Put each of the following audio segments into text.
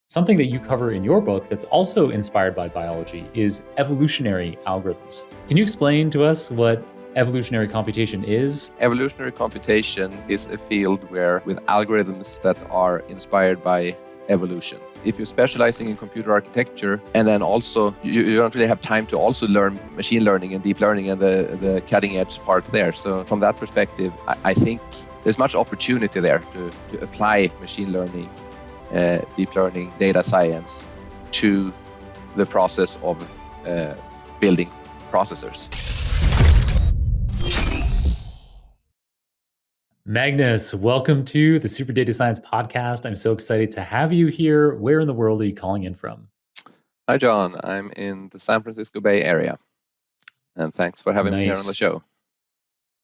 something that you cover in your book that's also inspired by biology is evolutionary algorithms. Can you explain to us what evolutionary computation is? Evolutionary computation is a field where with algorithms that are inspired by evolution. If you're specializing in computer architecture, and then also you don't really have time to also learn machine learning and deep learning and the cutting edge part there. So from that perspective, I think there's much opportunity there to apply machine learning, deep learning, data science to the process of building processors. Magnus, welcome to the Super Data Science Podcast. I'm so excited to have you here. Where in the world are you calling in from? Hi, John. I'm in the San Francisco Bay Area. And thanks for having me here on the show.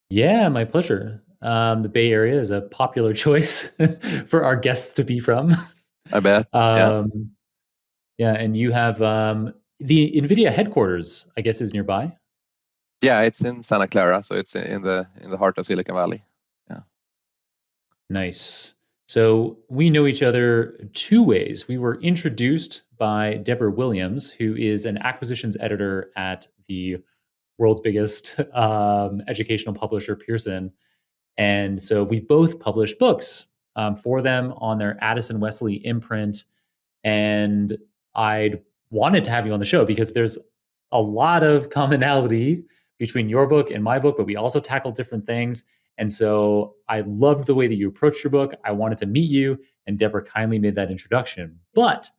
Yeah, my pleasure. The Bay Area is a popular choice for our guests to be from. I bet. Yeah, and you have the NVIDIA headquarters, I guess, is nearby. Yeah, it's in Santa Clara, so it's in the heart of Silicon Valley. Yeah. Nice. So we know each other two ways. We were introduced by Deborah Williams, who is an acquisitions editor at the world's biggest educational publisher, Pearson. And so we both published books for them on their Addison Wesley imprint. And I wanted to have you on the show because there's a lot of commonality between your book and my book, but we also tackled different things. And so I loved the way that you approached your book. I wanted to meet you, and Deborah kindly made that introduction. But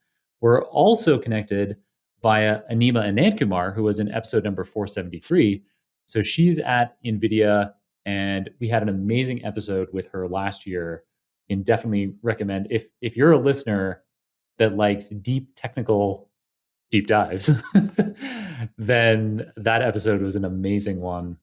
we're also connected via Anima Anandkumar, who was in episode number 473. So she's at NVIDIA, and we had an amazing episode with her last year. And definitely recommend, if you're a listener that likes deep technical deep dives, then that episode was an amazing one.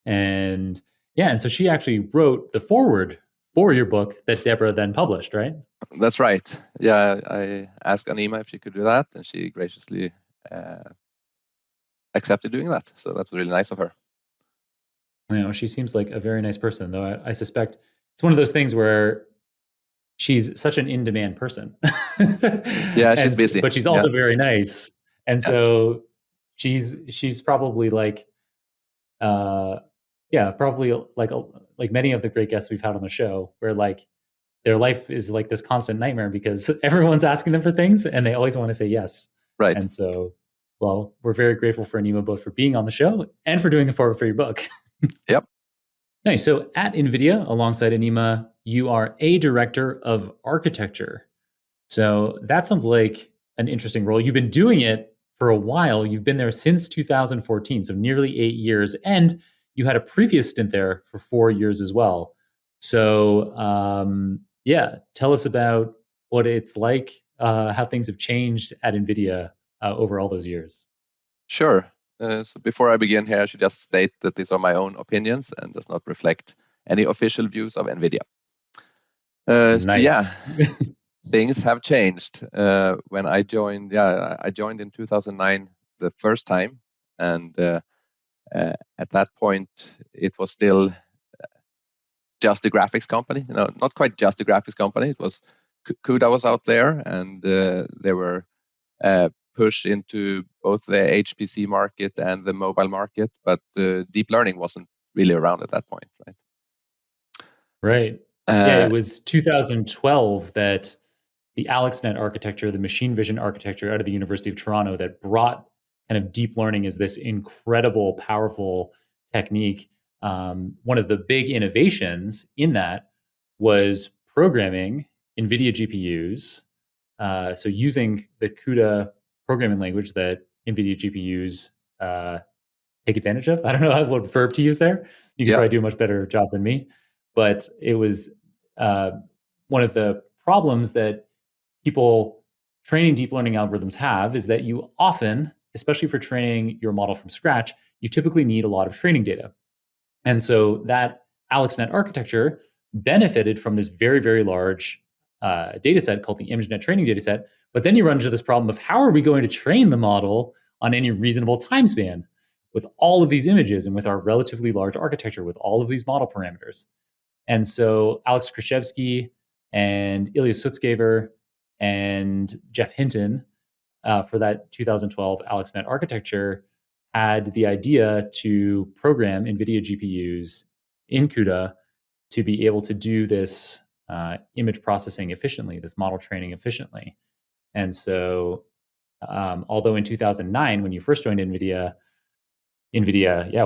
And yeah, and so she actually wrote the foreword for your book that Deborah then published, right? That's right. Yeah, I asked Anima if she could do that, and she graciously accepted doing that. So that was really nice of her. You know, she seems like a very nice person, though I suspect it's one of those things where she's such an in-demand person. Yeah, she's busy. But she's also very nice. And so she's probably like, probably like many of the great guests we've had on the show, where like their life is like this constant nightmare because everyone's asking them for things and they always want to say yes. Right. And so, well, we're very grateful for Anima both for being on the show and for doing the forward for your book. Yep. Nice. So at NVIDIA, alongside Anima, you are a director of architecture. So that sounds like an interesting role. You've been doing it for a while. You've been there since 2014, so nearly 8 years. And you had a previous stint there for 4 years as well. So tell us about what it's like, how things have changed at NVIDIA over all those years. Sure. So before I begin here, I should just state that these are my own opinions and does not reflect any official views of NVIDIA. Nice. So yeah, things have changed. When I joined, I joined in 2009 the first time. And at that point, it was still just a graphics company. No, not quite just a graphics company. It was CUDA was out there, and they were push into both the HPC market and the mobile market, but deep learning wasn't really around at that point, right? Right. It was 2012 that the AlexNet architecture, the machine vision architecture out of the University of Toronto, that brought kind of deep learning as this incredible, powerful technique. One of the big innovations in that was programming NVIDIA GPUs. So using the CUDA programming language that NVIDIA GPUs take advantage of. I don't know what verb to use there. You can probably do a much better job than me. But it was one of the problems that people training deep learning algorithms have is that you often, especially for training your model from scratch, you typically need a lot of training data. And so that AlexNet architecture benefited from this very, very large data set called the ImageNet training data set. But then you run into this problem of how are we going to train the model on any reasonable time span with all of these images and with our relatively large architecture with all of these model parameters. And so Alex Krzyzewski and Ilya Sutskever And Jeff Hinton, for that 2012 AlexNet architecture, had the idea to program NVIDIA GPUs in CUDA to be able to do this image processing efficiently, this model training efficiently. And so, although in 2009, when you first joined NVIDIA,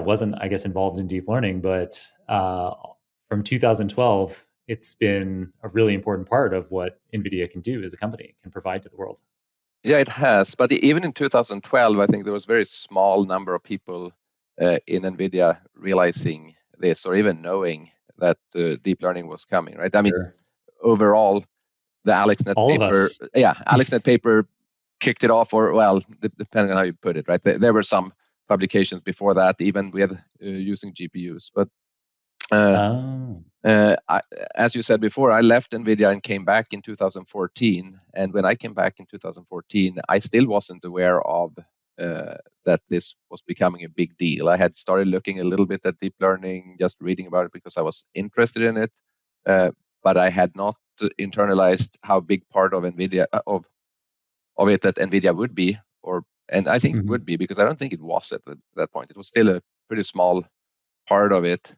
wasn't, I guess, involved in deep learning, but from 2012, it's been a really important part of what NVIDIA can do as a company, can provide to the world. Yeah, it has. But even in 2012, I think there was a very small number of people in NVIDIA realizing this or even knowing that deep learning was coming, right? I mean, overall, the AlexNet All paper, of us. AlexNet paper kicked it off, or well, depending on how you put it, right? There were some publications before that, even with using GPUs. But as you said before, I left NVIDIA and came back in 2014. And when I came back in 2014, I still wasn't aware of that this was becoming a big deal. I had started looking a little bit at deep learning, just reading about it because I was interested in it. But I had not internalized how big part of NVIDIA of it that NVIDIA would be, and I think would be, because I don't think it was at that point. It was still a pretty small part of it.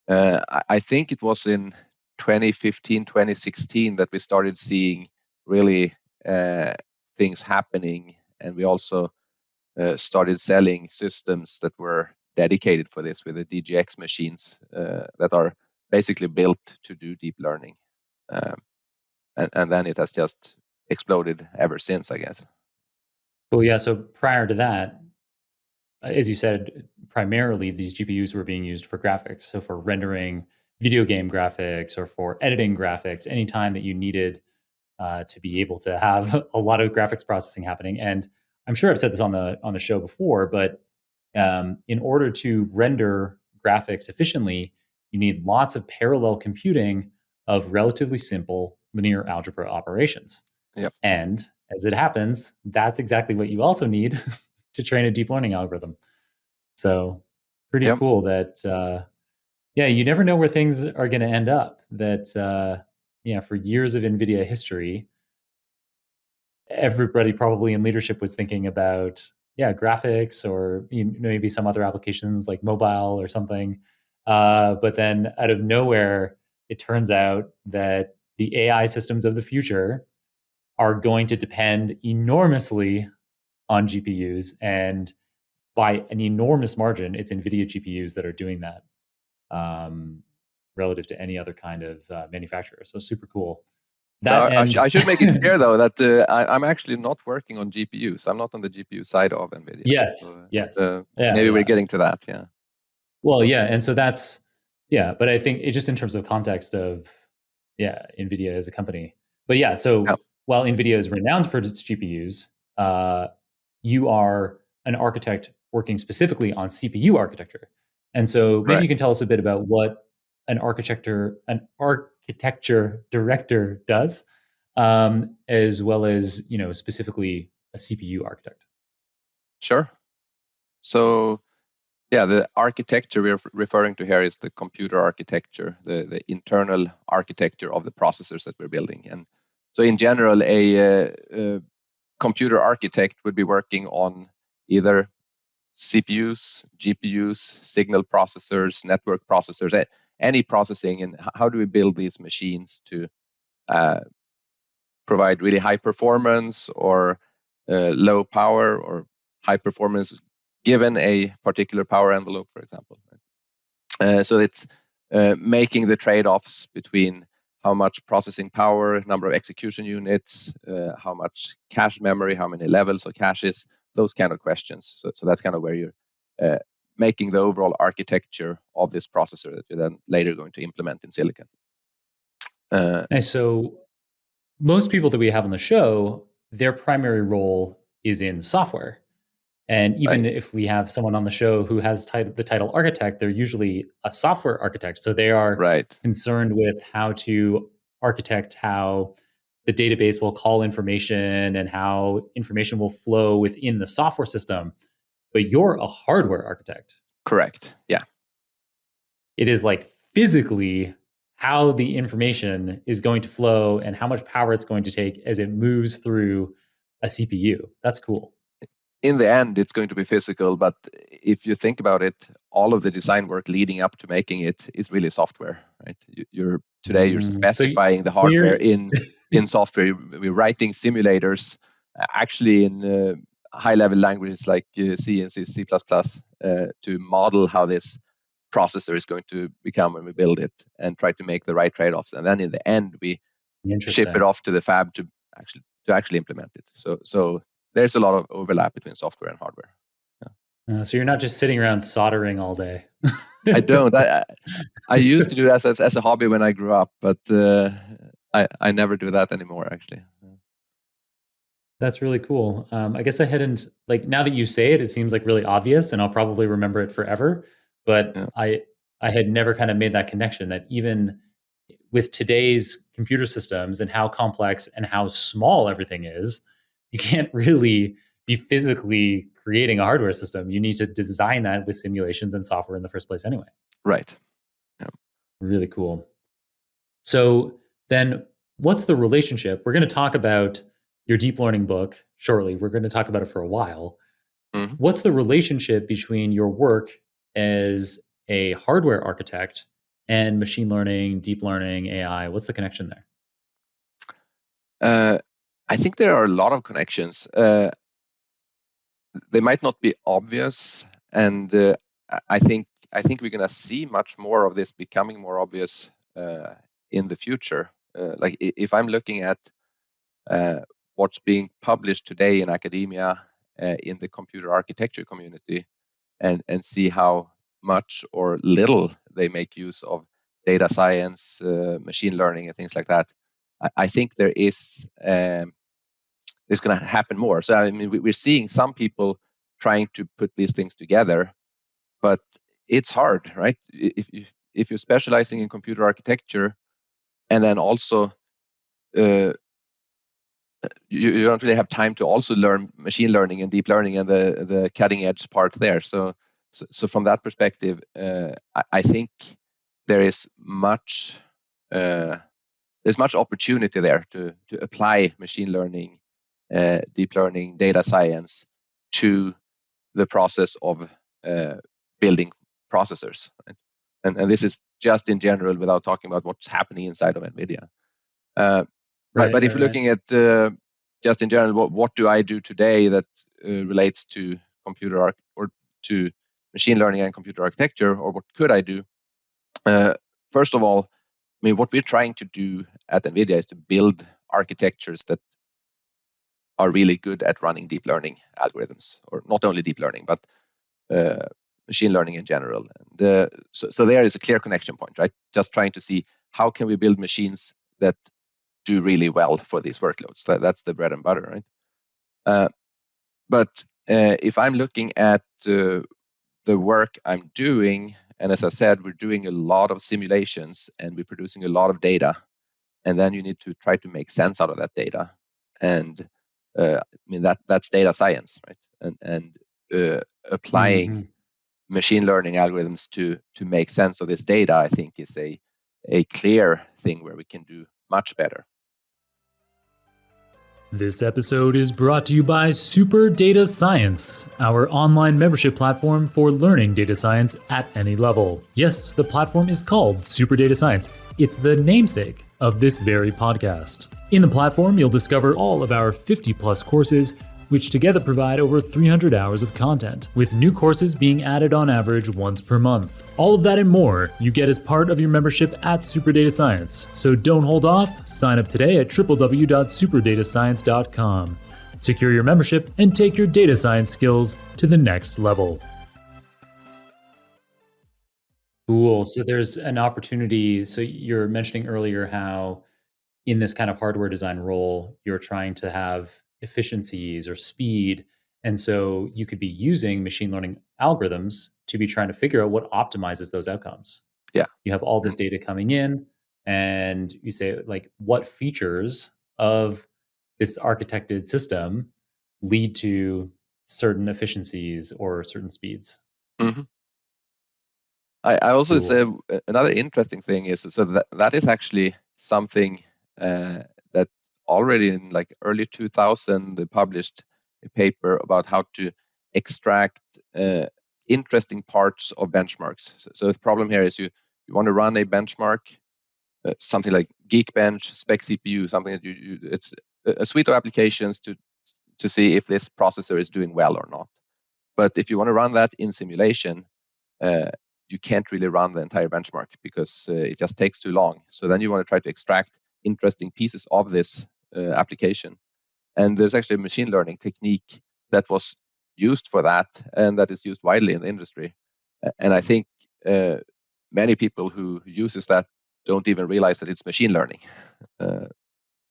I think it was in 2015, 2016 that we started seeing really things happening, and we also started selling systems that were dedicated for this with the DGX machines that are basically built to do deep learning. And then it has just exploded ever since, I guess. Well, yeah. So prior to that, as you said, primarily these GPUs were being used for graphics. So for rendering video game graphics or for editing graphics, anytime that you needed to be able to have a lot of graphics processing happening. And I'm sure I've said this on the show before, but in order to render graphics efficiently, you need lots of parallel computing of relatively simple linear algebra operations. Yep. And as it happens, that's exactly what you also need to train a deep learning algorithm. So pretty cool that, you never know where things are going to end up. That, for years of NVIDIA history, everybody probably in leadership was thinking about, graphics or maybe some other applications like mobile or something. But then out of nowhere, it turns out that the AI systems of the future are going to depend enormously on GPUs, and by an enormous margin, it's NVIDIA GPUs that are doing that relative to any other kind of manufacturer. So super cool. I should make it clear though that I'm actually not working on GPUs. I'm not on the GPU side of NVIDIA. Yes, so, yes. Maybe we're getting to that. Yeah. Well, yeah, and so that's but I think it just in terms of context of NVIDIA as a company. But while NVIDIA is renowned for its GPUs, you are an architect working specifically on CPU architecture. And so maybe you can tell us a bit about what an architecture director does, as well as, specifically a CPU architect. Sure. So, the architecture we're referring to here is the computer architecture, the internal architecture of the processors that we're building. And so in general, a computer architect would be working on either CPUs, GPUs, signal processors, network processors, any processing, and how do we build these machines to provide really high performance or low power or high performance given a particular power envelope, for example. So it's making the trade-offs between how much processing power, number of execution units, how much cache memory, how many levels of caches, those kind of questions. So that's kind of where you're making the overall architecture of this processor that you're then later going to implement in silicon. And so most people that we have on the show, their primary role is in software. And even if we have someone on the show who has the title architect, they're usually a software architect. So they are concerned with how to architect how the database will call information and how information will flow within the software system. But you're a hardware architect. Correct. Yeah. It is like physically how the information is going to flow and how much power it's going to take as it moves through a CPU. That's cool. In the end, it's going to be physical, but if you think about it, all of the design work leading up to making it is really software, right? You're specifying the So hardware you're in software. We're writing simulators, actually in high-level languages like C and C++, to model how this processor is going to become when we build it, and try to make the right trade-offs. And then in the end, we ship it interesting. off to the fab to actually implement it. So there's a lot of overlap between software and hardware. So you're not just sitting around soldering all day. I don't. I used to do that as a hobby when I grew up, but I never do that anymore, actually. That's really cool. I guess I hadn't like now that you say it, it seems like really obvious, and I'll probably remember it forever. But Yeah. I had never kind of made that connection that even with today's computer systems and how complex and how small everything is, you can't really be physically creating a hardware system. You need to design that with simulations and software in the first place anyway. Right. Yeah. Really cool. So then what's the relationship? We're going to talk about your deep learning book shortly. We're going to talk about it for a while. Mhm. What's the relationship between your work as a hardware architect and machine learning, deep learning, AI? What's the connection there? I think there are a lot of connections. They might not be obvious, and I think we're going to see much more of this becoming more obvious in the future. Like if I'm looking at what's being published today in academia, in the computer architecture community, and see how much or little they make use of data science, machine learning, and things like that, I think there is there's going to happen more. So I mean, we're seeing some people trying to put these things together, but it's hard, right? If you're specializing in computer architecture, and then also you don't really have time to also learn machine learning and deep learning and the cutting edge part there. So from that perspective, I think there is much there's much opportunity there to apply machine learning, deep learning, data science to the process of building processors. Right? And this is just in general, without talking about what's happening inside of NVIDIA. But if you're Right. looking at just in general, what do I do today that relates to computer or to machine learning and computer architecture, or what could I do? First of all, I mean, what we're trying to do at NVIDIA is to build architectures that are really good at running deep learning algorithms, or not only deep learning, but machine learning in general. And so there is a clear connection point, right? Just trying to see how can we build machines that do really well for these workloads. That's the bread and butter, right? But if I'm looking at the work I'm doing, and as I said, we're doing a lot of simulations and we're producing a lot of data, and then you need to try to make sense out of that data. And I mean that's data science, right? And applying Mhm. machine learning algorithms to make sense of this data, I think is a clear thing where we can do much better. This episode is brought to you by Super Data Science, our online membership platform for learning data science at any level. Yes, the platform is called Super Data Science. It's the namesake of this very podcast. In the platform, you'll discover all of our 50+ courses, which together provide over 300 hours of content, with new courses being added on average once per month. All of that and more you get as part of your membership at Super Data Science. So don't hold off, sign up today at www.superdatascience.com. Secure your membership and take your data science skills to the next level. Cool. So there's an opportunity. So you're mentioning earlier how in this kind of hardware design role, you're trying to have efficiencies or speed. And so you could be using machine learning algorithms to be trying to figure out what optimizes those outcomes. Yeah. You have all this Mm. data coming in, and you say, like, what features of this architected system lead to certain efficiencies or certain speeds? Mhm. I also say Cool. another interesting thing is so that is actually something that already in like early 2000 they published a paper about how to extract interesting parts of benchmarks. So the problem here is you want to run a benchmark, something like Geekbench, Spec CPU, something that it's a suite of applications to see if this processor is doing well or not. But if you want to run that in simulation, you can't really run the entire benchmark because it just takes too long. So then you want to try to extract interesting pieces of this application. And there's actually a machine learning technique that was used for that and that is used widely in the industry. And I think many people who uses that don't even realize that it's machine learning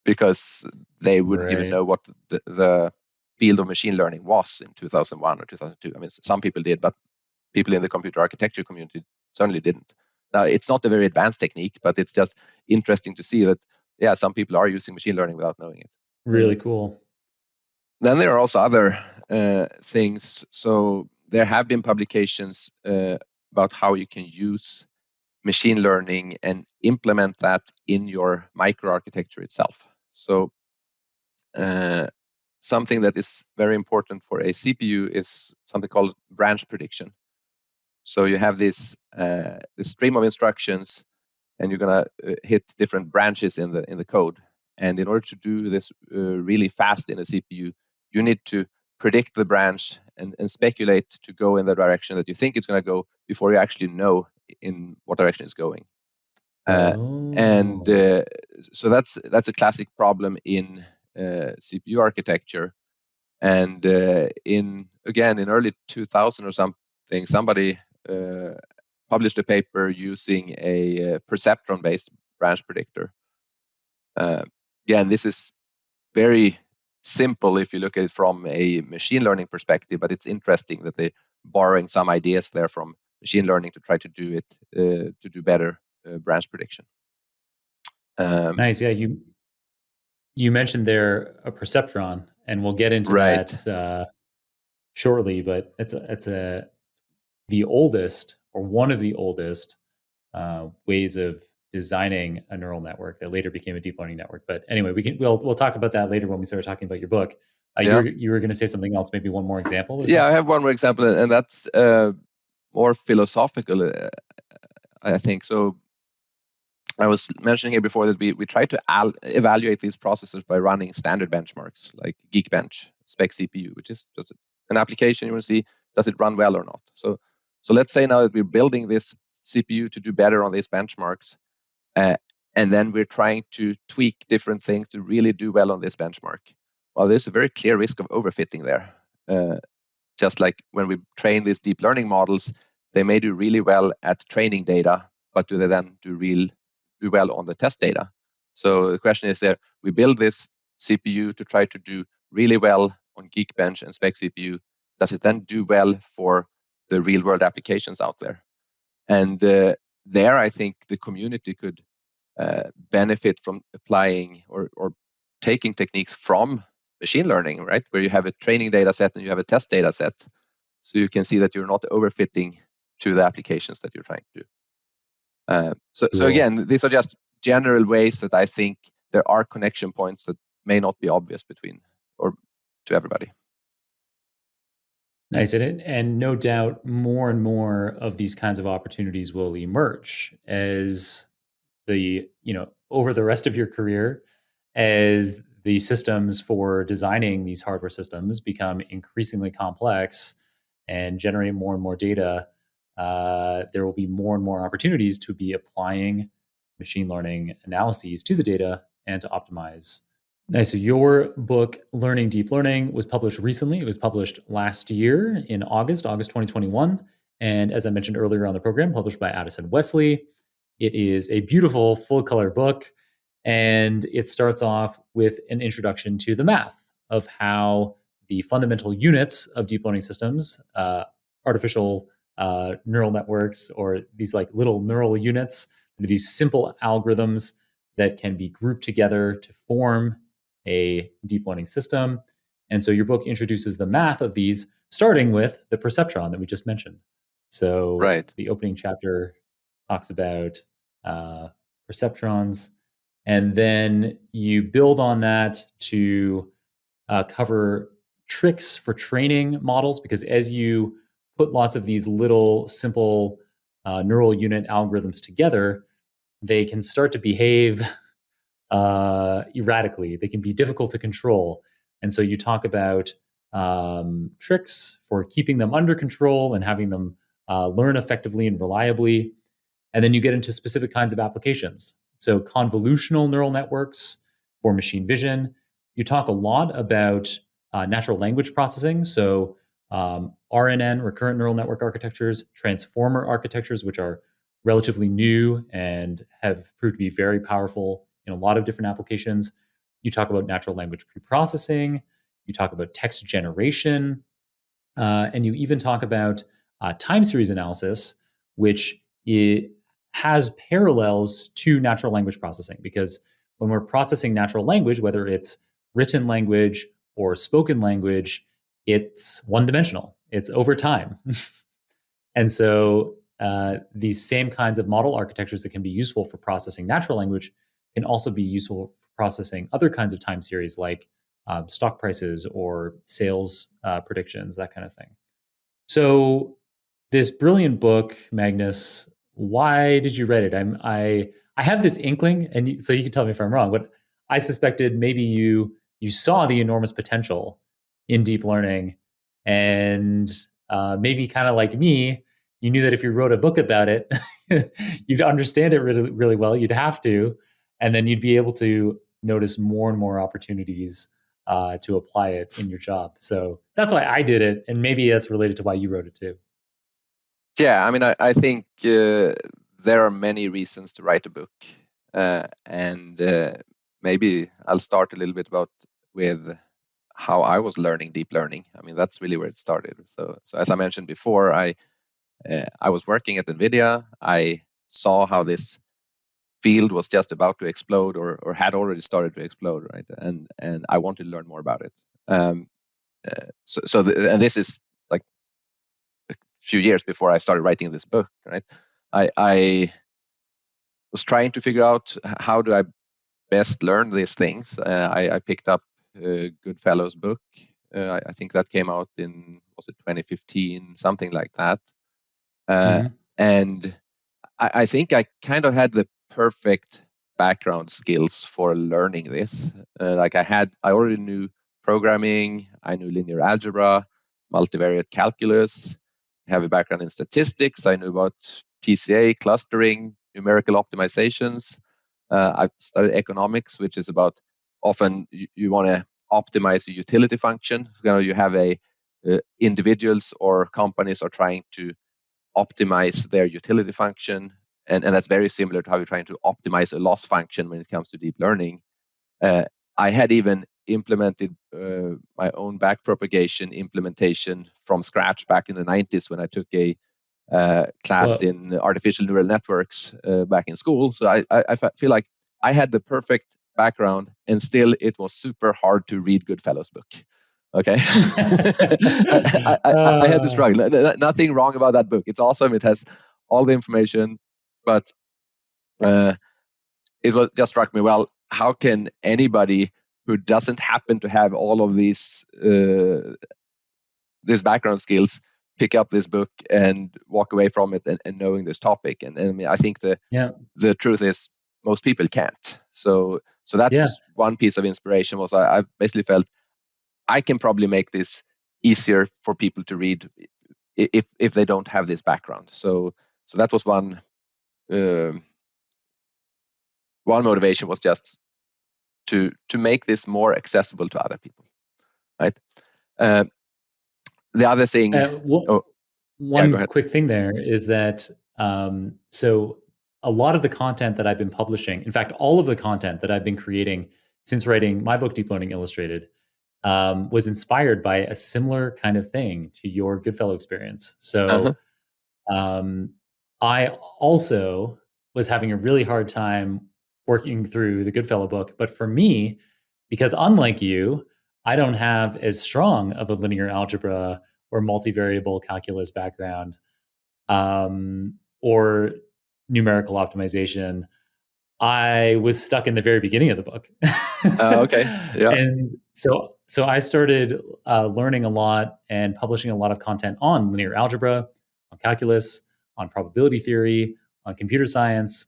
because they wouldn't even Right. know what the field of machine learning was in 2001 or 2002. I mean, some people did, but people in the computer architecture community certainly didn't. Now, it's not a very advanced technique, but it's just interesting to see that, yeah, some people are using machine learning without knowing it. Really cool. Then there are also other things. So there have been publications about how you can use machine learning and implement that in your microarchitecture itself. So something that is very important for a CPU is something called branch prediction. So you have this stream of instructions, and you're gonna hit different branches in the code. And in order to do this really fast in a CPU, you need to predict the branch and speculate to go in the direction that you think it's going to go before you actually know in what direction it's going. And so that's a classic problem in CPU architecture. And in early 2000 or something, somebody published a paper using a perceptron-based branch predictor. Again, this is very simple if you look at it from a machine learning perspective, but it's interesting that they're borrowing some ideas there from machine learning to try to do it to do better branch prediction. Nice. Yeah, you mentioned there a perceptron, and we'll get into Right. that shortly. But it's the oldest or one of the oldest ways of designing a neural network that later became a deep learning network. But anyway, we'll talk about that later when we start talking about your book. Yeah. You were going to say something else, maybe one more example or Yeah, I something. have one more example, and that's more philosophical, I think. So I was mentioning here before that we try to evaluate these processors by running standard benchmarks like Geekbench, Spec CPU, which is just an application. You want to see, does it run well or not? So let's say now that we're building this CPU to do better on these benchmarks, and then we're trying to tweak different things to really do well on this benchmark. Well, there's a very clear risk of overfitting there. Just like when we train these deep learning models, they may do really well at training data, but do they then do well on the test data? So the question is, we build this CPU to try to do really well on Geekbench and Spec CPU. Does it then do well for the real world applications out there? And there, I think the community could benefit from applying or taking techniques from machine learning, right? Where you have a training data set and you have a test data set. So you can see that you're not overfitting to the applications that you're trying to do. So again, these are just general ways that I think there are connection points that may not be obvious between or to everybody. Nice. And no doubt more and more of these kinds of opportunities will emerge as over the rest of your career, as the systems for designing these hardware systems become increasingly complex and generate more and more data. There will be more and more opportunities to be applying machine learning analyses to the data and to optimize. Nice. So your book, Learning Deep Learning, was published recently. It was published last year in August 2021. And as I mentioned earlier on the program, published by Addison Wesley. It is a beautiful full color book. And it starts off with an introduction to the math of how the fundamental units of deep learning systems, artificial neural networks, or these like little neural units, these simple algorithms that can be grouped together to form a deep learning system. And so your book introduces the math of these, starting with the perceptron that we just mentioned. So Right. the opening chapter talks about uh, perceptrons, and then you build on that to cover tricks for training models, because as you put lots of these little simple neural unit algorithms together, they can start to behave erratically. They can be difficult to control. And so you talk about tricks for keeping them under control and having them learn effectively and reliably. And then you get into specific kinds of applications. So convolutional neural networks for machine vision. You talk a lot about natural language processing. So RNN, recurrent neural network architectures, transformer architectures, which are relatively new and have proved to be very powerful in a lot of different applications. You talk about natural language preprocessing. You talk about text generation. And you even talk about time series analysis, which has parallels to natural language processing. Because when we're processing natural language, whether it's written language or spoken language, it's one dimensional, it's over time. And so these same kinds of model architectures that can be useful for processing natural language can also be useful for processing other kinds of time series, like stock prices or sales predictions, that kind of thing. So this brilliant book, Magnus, why did you write it? I have this inkling, and so you can tell me if I'm wrong, but I suspected maybe you saw the enormous potential in deep learning, and maybe kind of like me, you knew that if you wrote a book about it, you'd understand it really, really well. You'd have to, and then you'd be able to notice more and more opportunities to apply it in your job. So that's why I did it, and maybe that's related to why you wrote it too. Yeah, I mean, I think there are many reasons to write a book, and maybe I'll start a little bit with how I was learning deep learning. I mean, that's really where it started. So as I mentioned before, I was working at NVIDIA. I saw how this field was just about to explode, or had already started to explode, right? And I wanted to learn more about it. And this is like a few years before I started writing this book, right? I was trying to figure out how do I best learn these things. I picked up Goodfellow's book. I think that came out in, was it 2015, something like that. And I think I kind of had the perfect background skills for learning this. Like I already knew programming, I knew linear algebra, multivariate calculus, I have a background in statistics, I knew about PCA, clustering, numerical optimizations. I've studied economics, which is about often you want to optimize a utility function. You have individuals or companies are trying to optimize their utility function, and that's very similar to how you're trying to optimize a loss function when it comes to deep learning. I had even implemented my own backpropagation implementation from scratch back in the 90s when I took a class in artificial neural networks back in school. So I feel like I had the perfect background, and still it was super hard to read Goodfellow's book. Okay. I had to struggle. Nothing wrong about that book. It's awesome. It has all the information, but it was just struck me, well, how can anybody who doesn't happen to have all of these background skills pick up this book and walk away from it and knowing this topic? And I mean, I think the truth is most people can't. So that was one piece of inspiration. Was I basically felt I can probably make this easier for people to read if they don't have this background. So that was one motivation, was just to make this more accessible to other people, right? The other thing. One quick thing there is that so a lot of the content that I've been publishing, in fact, all of the content that I've been creating since writing my book, Deep Learning Illustrated, was inspired by a similar kind of thing to your Goodfellow experience. So I also was having a really hard time working through the Goodfellow book. But for me, because unlike you, I don't have as strong of a linear algebra or multivariable calculus background, or numerical optimization, I was stuck in the very beginning of the book. Okay. Yeah. And so I started learning a lot and publishing a lot of content on linear algebra, on calculus, on probability theory, on computer science.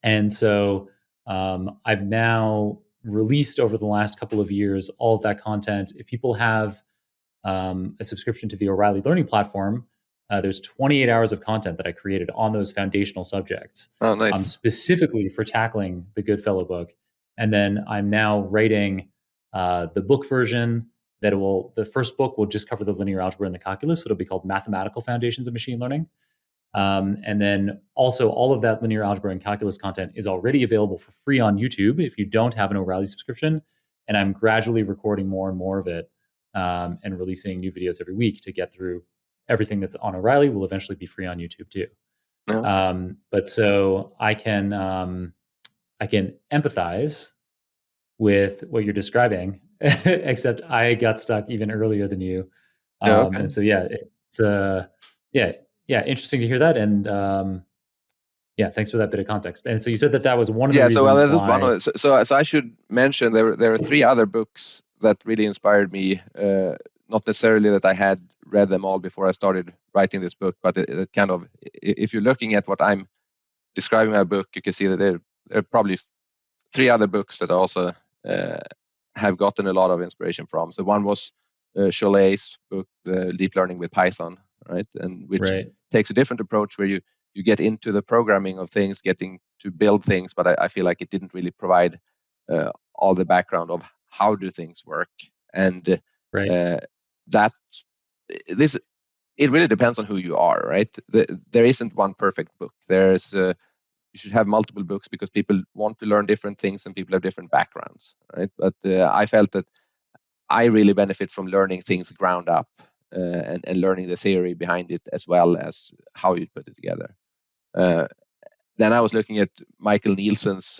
And so I've now released over the last couple of years all of that content. If people have a subscription to the O'Reilly Learning Platform, there's 28 hours of content that I created on those foundational subjects, Oh, nice. specifically for tackling the Goodfellow book. And then I'm now writing the book version the first book will just cover the linear algebra and the calculus. So it'll be called Mathematical Foundations of Machine Learning. And then also all of that linear algebra and calculus content is already available for free on YouTube if you don't have an O'Reilly subscription. And I'm gradually recording more and more of it and releasing new videos every week to get through everything that's on O'Reilly will eventually be free on YouTube too. Yeah. But so I can empathize with what you're describing, except I got stuck even earlier than you. Yeah. Okay. And so it's interesting to hear that. And thanks for that bit of context. And so you said that was one of the reasons that was why. one of it. So I should mention there are three other books that really inspired me. Not necessarily that I had read them all before I started writing this book, but it kind of, if you're looking at what I'm describing my book, you can see that there are probably three other books that I also have gotten a lot of inspiration from. So one was Cholet's book, The Deep Learning with Python, right? And which takes a different approach where you get into the programming of things, getting to build things, but I feel like it didn't really provide all the background of how do things work. And it really depends on who you are, right? There isn't one perfect book. You should have multiple books because people want to learn different things and people have different backgrounds, right? But I felt that I really benefit from learning things ground up and learning the theory behind it as well as how you put it together. Then I was looking at Michael Nielsen's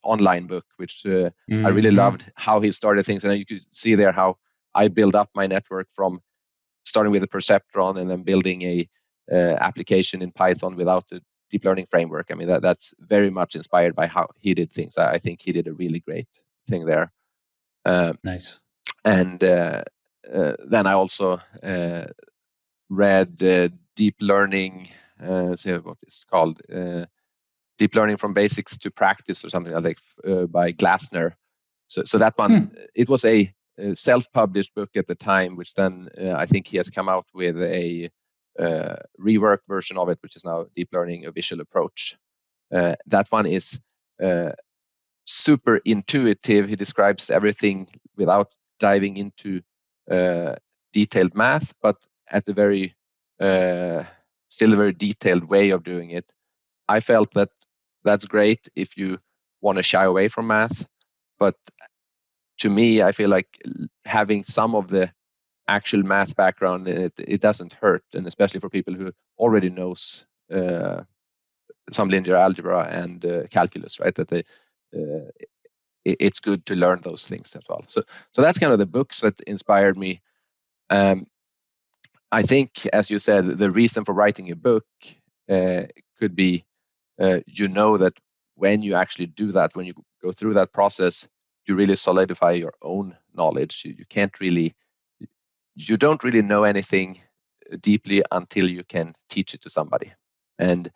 online book, which I really loved how he started things. And you could see there how I build up my network from starting with a perceptron and then building a application in Python without the deep learning framework. I mean, that's very much inspired by how he did things. I think he did a really great thing there. Nice. And then I also read Deep Learning, say what it's called, Deep Learning from Basics to Practice or something like that by Glassner. So that one, it was a self-published book at the time, which then I think he has come out with a reworked version of it, which is now Deep Learning, a Visual Approach. That one is super intuitive. He describes everything without diving into detailed math, but at a very still a very detailed way of doing it. I felt that that's great if you want to shy away from math, but to me, I feel like having some of the actual math background, it doesn't hurt, and especially for people who already knows some linear algebra and calculus, right? That it's good to learn those things as well. So that's kind of the books that inspired me. I think, as you said, the reason for writing a book could be, that when you actually do that, when you go through that process, you really solidify your own knowledge. You don't really know anything deeply until you can teach it to somebody. And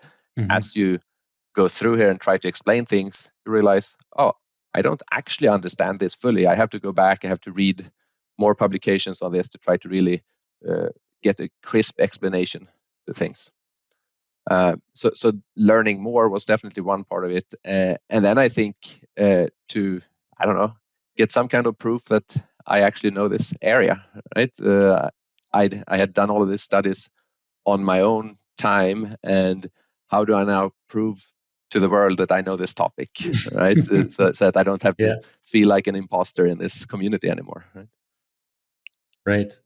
as you go through here and try to explain things, you realize, oh, I don't actually understand this fully. I have to go back. I have to read more publications on this to try to really get a crisp explanation to things. So learning more was definitely one part of it. And then I think to get some kind of proof that I actually know this area, right? I had done all of these studies on my own time, and how do I now prove to the world that I know this topic, right? so that I don't have to feel like an imposter in this community anymore, right? Right.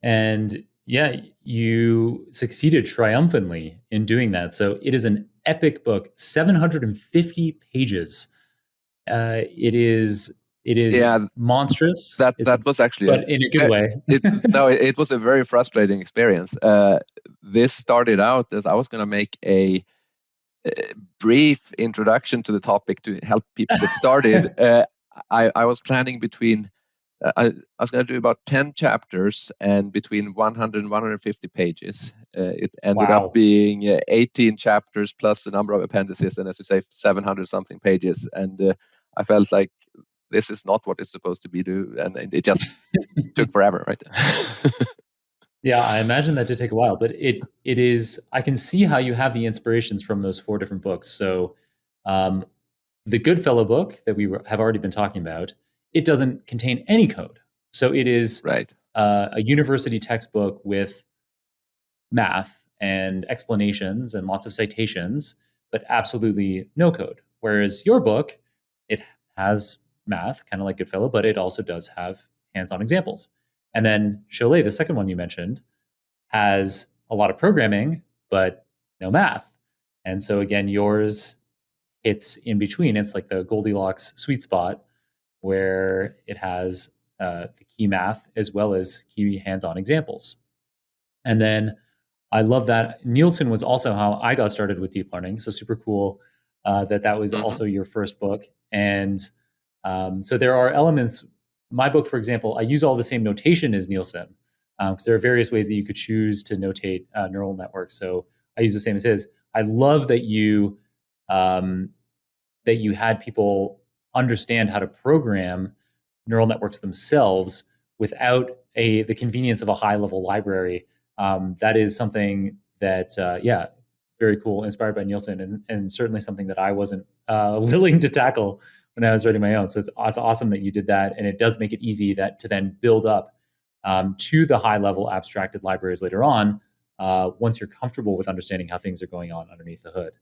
And you succeeded triumphantly in doing that. So it is an epic book, 750 pages. It is It is Yeah, monstrous. that was actually but in a good way. it was a very frustrating experience. This started out as I was going to make a brief introduction to the topic to help people get started. I was planning between I was going to do about 10 chapters and between 100 and 150 pages. It ended up Wow. being 18 chapters plus a number of appendices, and as you say, 700 something pages. And I felt like this is not what it's supposed to be do, and it just took forever, right? Yeah, I imagine that did take a while, but it is. I can see how you have the inspirations from those 4 different books. So, um, the Goodfellow book that have already been talking about, it doesn't contain any code. So it is Right. a university textbook with math and explanations and lots of citations, but absolutely no code. Whereas your book, it has math, kind of like Goodfellow, but it also does have hands-on examples. And then Cholet, the second one you mentioned, has a lot of programming, but no math. And so again, yours, it's in between. It's like the Goldilocks sweet spot where it has the key math as well as key hands-on examples. And then I love that Nielsen was also how I got started with deep learning. So super cool that was Mm-hmm. also your first book. And so there are elements. My book, for example, I use all the same notation as Nielsen because there are various ways that you could choose to notate neural networks. So I use the same as his. I love um, that you had people understand how to program neural networks themselves without the convenience of a high level library. That is something that, yeah, very cool, inspired by Nielsen, and certainly something that I wasn't willing to tackle when I was writing my own. So it's awesome that you did that, and it does make it easy to then build up to the high level abstracted libraries later on once you're comfortable with understanding how things are going on underneath the hood.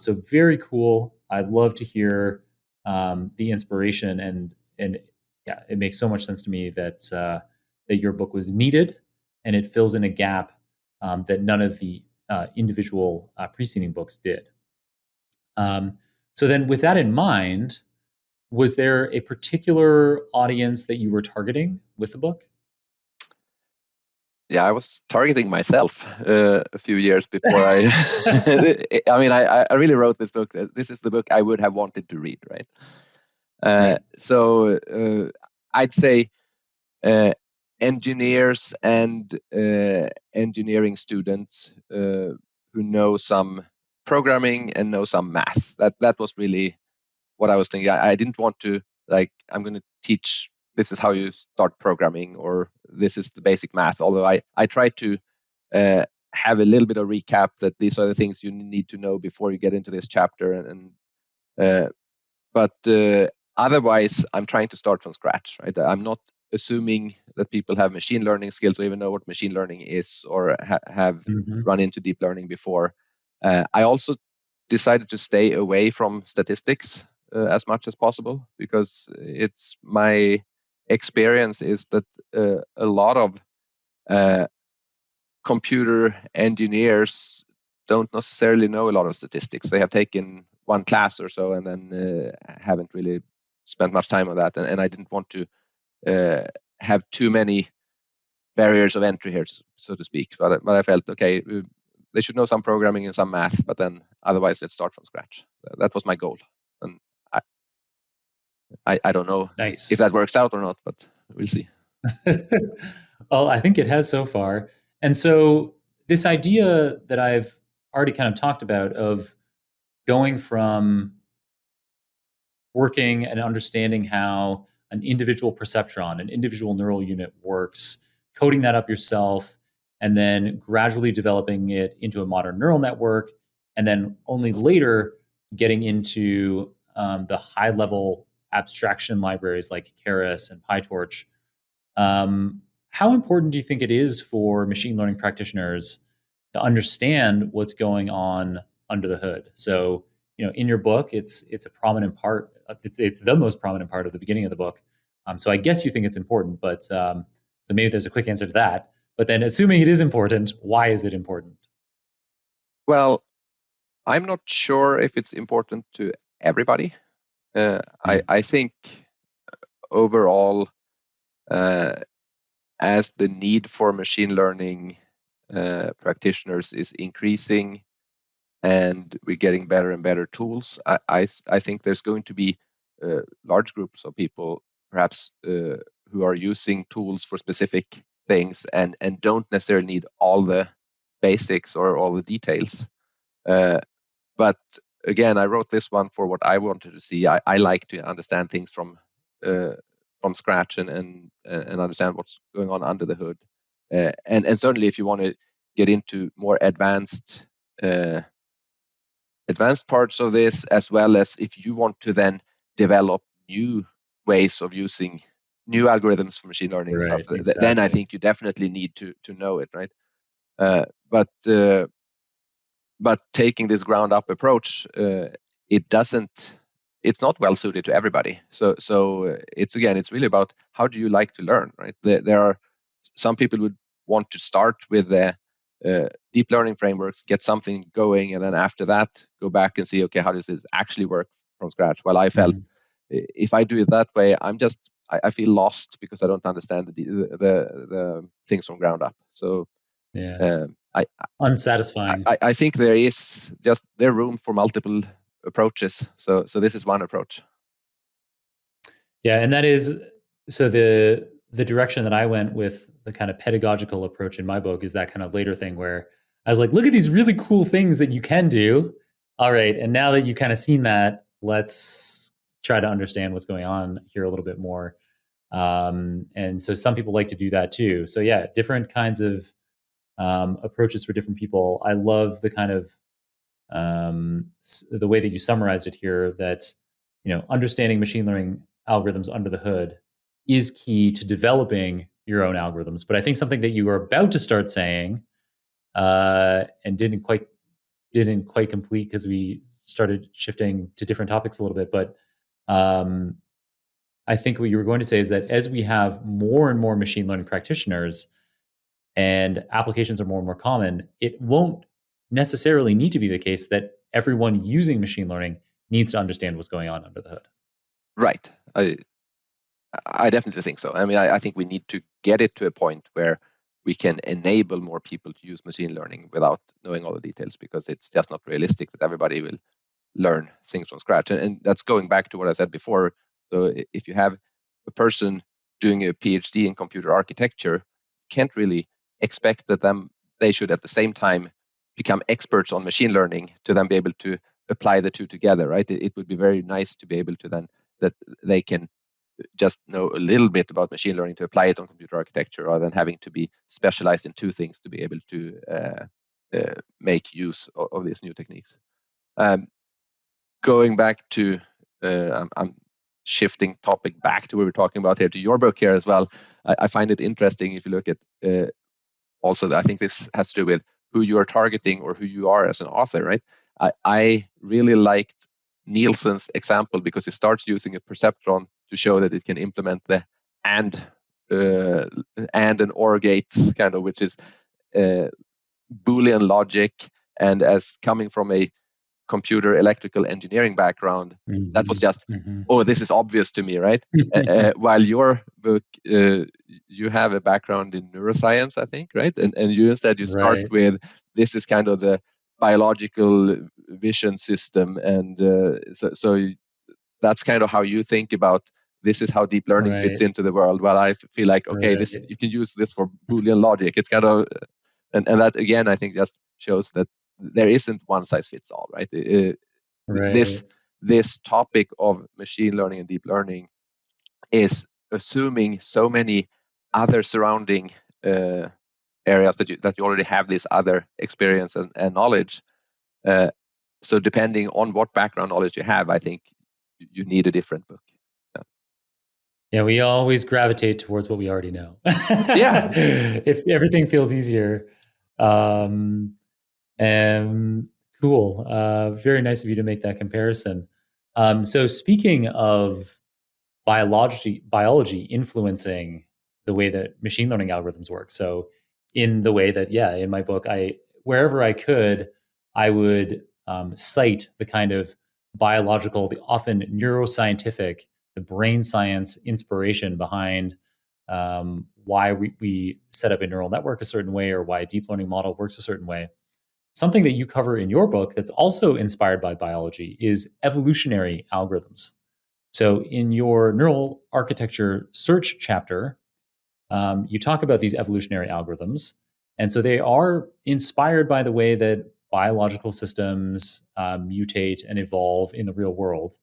So very cool. I'd love to hear the inspiration, and yeah, it makes so much sense to me that your book was needed, and it fills in a gap that none of the individual preceding books did. So then, with that in mind, was there a particular audience that you were targeting with the book? Yeah, I was targeting myself a few years before I. I mean, I really wrote this book. This is the book I would have wanted to read, right? Right. So I'd say engineers and engineering students who know some programming and know some math. That was really what I was thinking. I didn't want to I'm going to teach this is how you start programming or this is the basic math. Although I tried to have a little bit of recap that these are the things you need to know before you get into this chapter. But otherwise, I'm trying to start from scratch. Right? I'm not assuming that people have machine learning skills or even know what machine learning is or have run into deep learning before. I also decided to stay away from statistics as much as possible because it's my experience is that a lot of computer engineers don't necessarily know a lot of statistics. They have taken one class or so and then haven't really spent much time on that. And I didn't want to have too many barriers of entry here, so to speak. But I felt, okay, they should know some programming and some math, but then otherwise let's start from scratch. That was my goal. And I don't know Nice. if that works out or not, but we'll see. Well, I think it has so far. And so, this idea that I've already kind of talked about of going from working and understanding how an individual perceptron, an individual neural unit works, coding that up yourself, and then gradually developing it into a modern neural network, and then only later getting into the high level abstraction libraries like Keras and PyTorch. How important do you think it is for machine learning practitioners to understand what's going on under the hood? So, in your book, it's a prominent part. It's the most prominent part of the beginning of the book. So I guess you think it's important, but so maybe there's a quick answer to that. But then, assuming it is important, why is it important? Well, I'm not sure if it's important to everybody. I think overall, as the need for machine learning practitioners is increasing and we're getting better and better tools, I think there's going to be large groups of people perhaps who are using tools for specific things and don't necessarily need all the basics or all the details. But again, I wrote this one for what I wanted to see. I like to understand things from scratch and understand what's going on under the hood. And certainly, if you want to get into more advanced parts of this, as well as if you want to then develop new ways of using new algorithms for machine learning and stuff, exactly. then I think you definitely need to know it, right? But taking this ground up approach, it's not well suited to everybody. So it's really about how do you like to learn, right? There are some people would want to start with the deep learning frameworks, get something going, and then after that go back and see, okay, how does this actually work from scratch? Well, I felt if I do it that way, I feel lost because I don't understand the things from ground up. So unsatisfying. I think there is room for multiple approaches. So this is one approach. Yeah, and that is so the direction that I went with the kind of pedagogical approach in my book is that kind of later thing where I was like, look at these really cool things that you can do. All right, and now that you've kind of seen that, let's try to understand what's going on here a little bit more. And so some people like to do that too. So yeah, different kinds of approaches for different people. I love the kind of the way that you summarized it here, that understanding machine learning algorithms under the hood is key to developing your own algorithms. But I think something that you were about to start saying and didn't quite complete because we started shifting to different topics a little bit. But I think what you were going to say is that as we have more and more machine learning practitioners and applications are more and more common, it won't necessarily need to be the case that everyone using machine learning needs to understand what's going on under the hood. Right. I definitely think so. I mean, I think we need to get it to a point where we can enable more people to use machine learning without knowing all the details, because it's just not realistic that everybody will learn things from scratch. And that's going back to what I said before. So if you have a person doing a PhD in computer architecture, you can't really expect that they should at the same time become experts on machine learning to then be able to apply the two together, right? It would be very nice to be able to then that they can just know a little bit about machine learning to apply it on computer architecture, rather than having to be specialized in two things to be able to make use of these new techniques. Going back to, I'm shifting topic back to what we're talking about here, to your book here as well. I find it interesting if you look at also, I think this has to do with who you are targeting or who you are as an author, right? I really liked Nielsen's example because he starts using a perceptron to show that it can implement the and OR gates, kind of, which is Boolean logic. And as coming from a computer electrical engineering background, that was just, oh, this is obvious to me, right? While your book, you have a background in neuroscience, I think, right? And you instead start with, this is kind of the biological vision system, and so that's kind of how you think about this is how deep learning fits into the world. Well, I feel like, okay, this, you can use this for Boolean logic. It's kind of, and that again, I think just shows that there isn't one size fits all, right? This topic of machine learning and deep learning is assuming so many other surrounding areas that you already have this other experience and knowledge. So depending on what background knowledge you have, I think you need a different book. Yeah, we always gravitate towards what we already know. Yeah. If everything feels easier. Cool. Very nice of you to make that comparison. So speaking of biology influencing the way that machine learning algorithms work. So in the way that, in my book, wherever I could, I would cite the kind of biological, the often neuroscientific, the brain science inspiration behind why we set up a neural network a certain way or why a deep learning model works a certain way. Something that you cover in your book that's also inspired by biology is evolutionary algorithms. So in your neural architecture search chapter, you talk about these evolutionary algorithms. And so they are inspired by the way that biological systems mutate and evolve in the real world.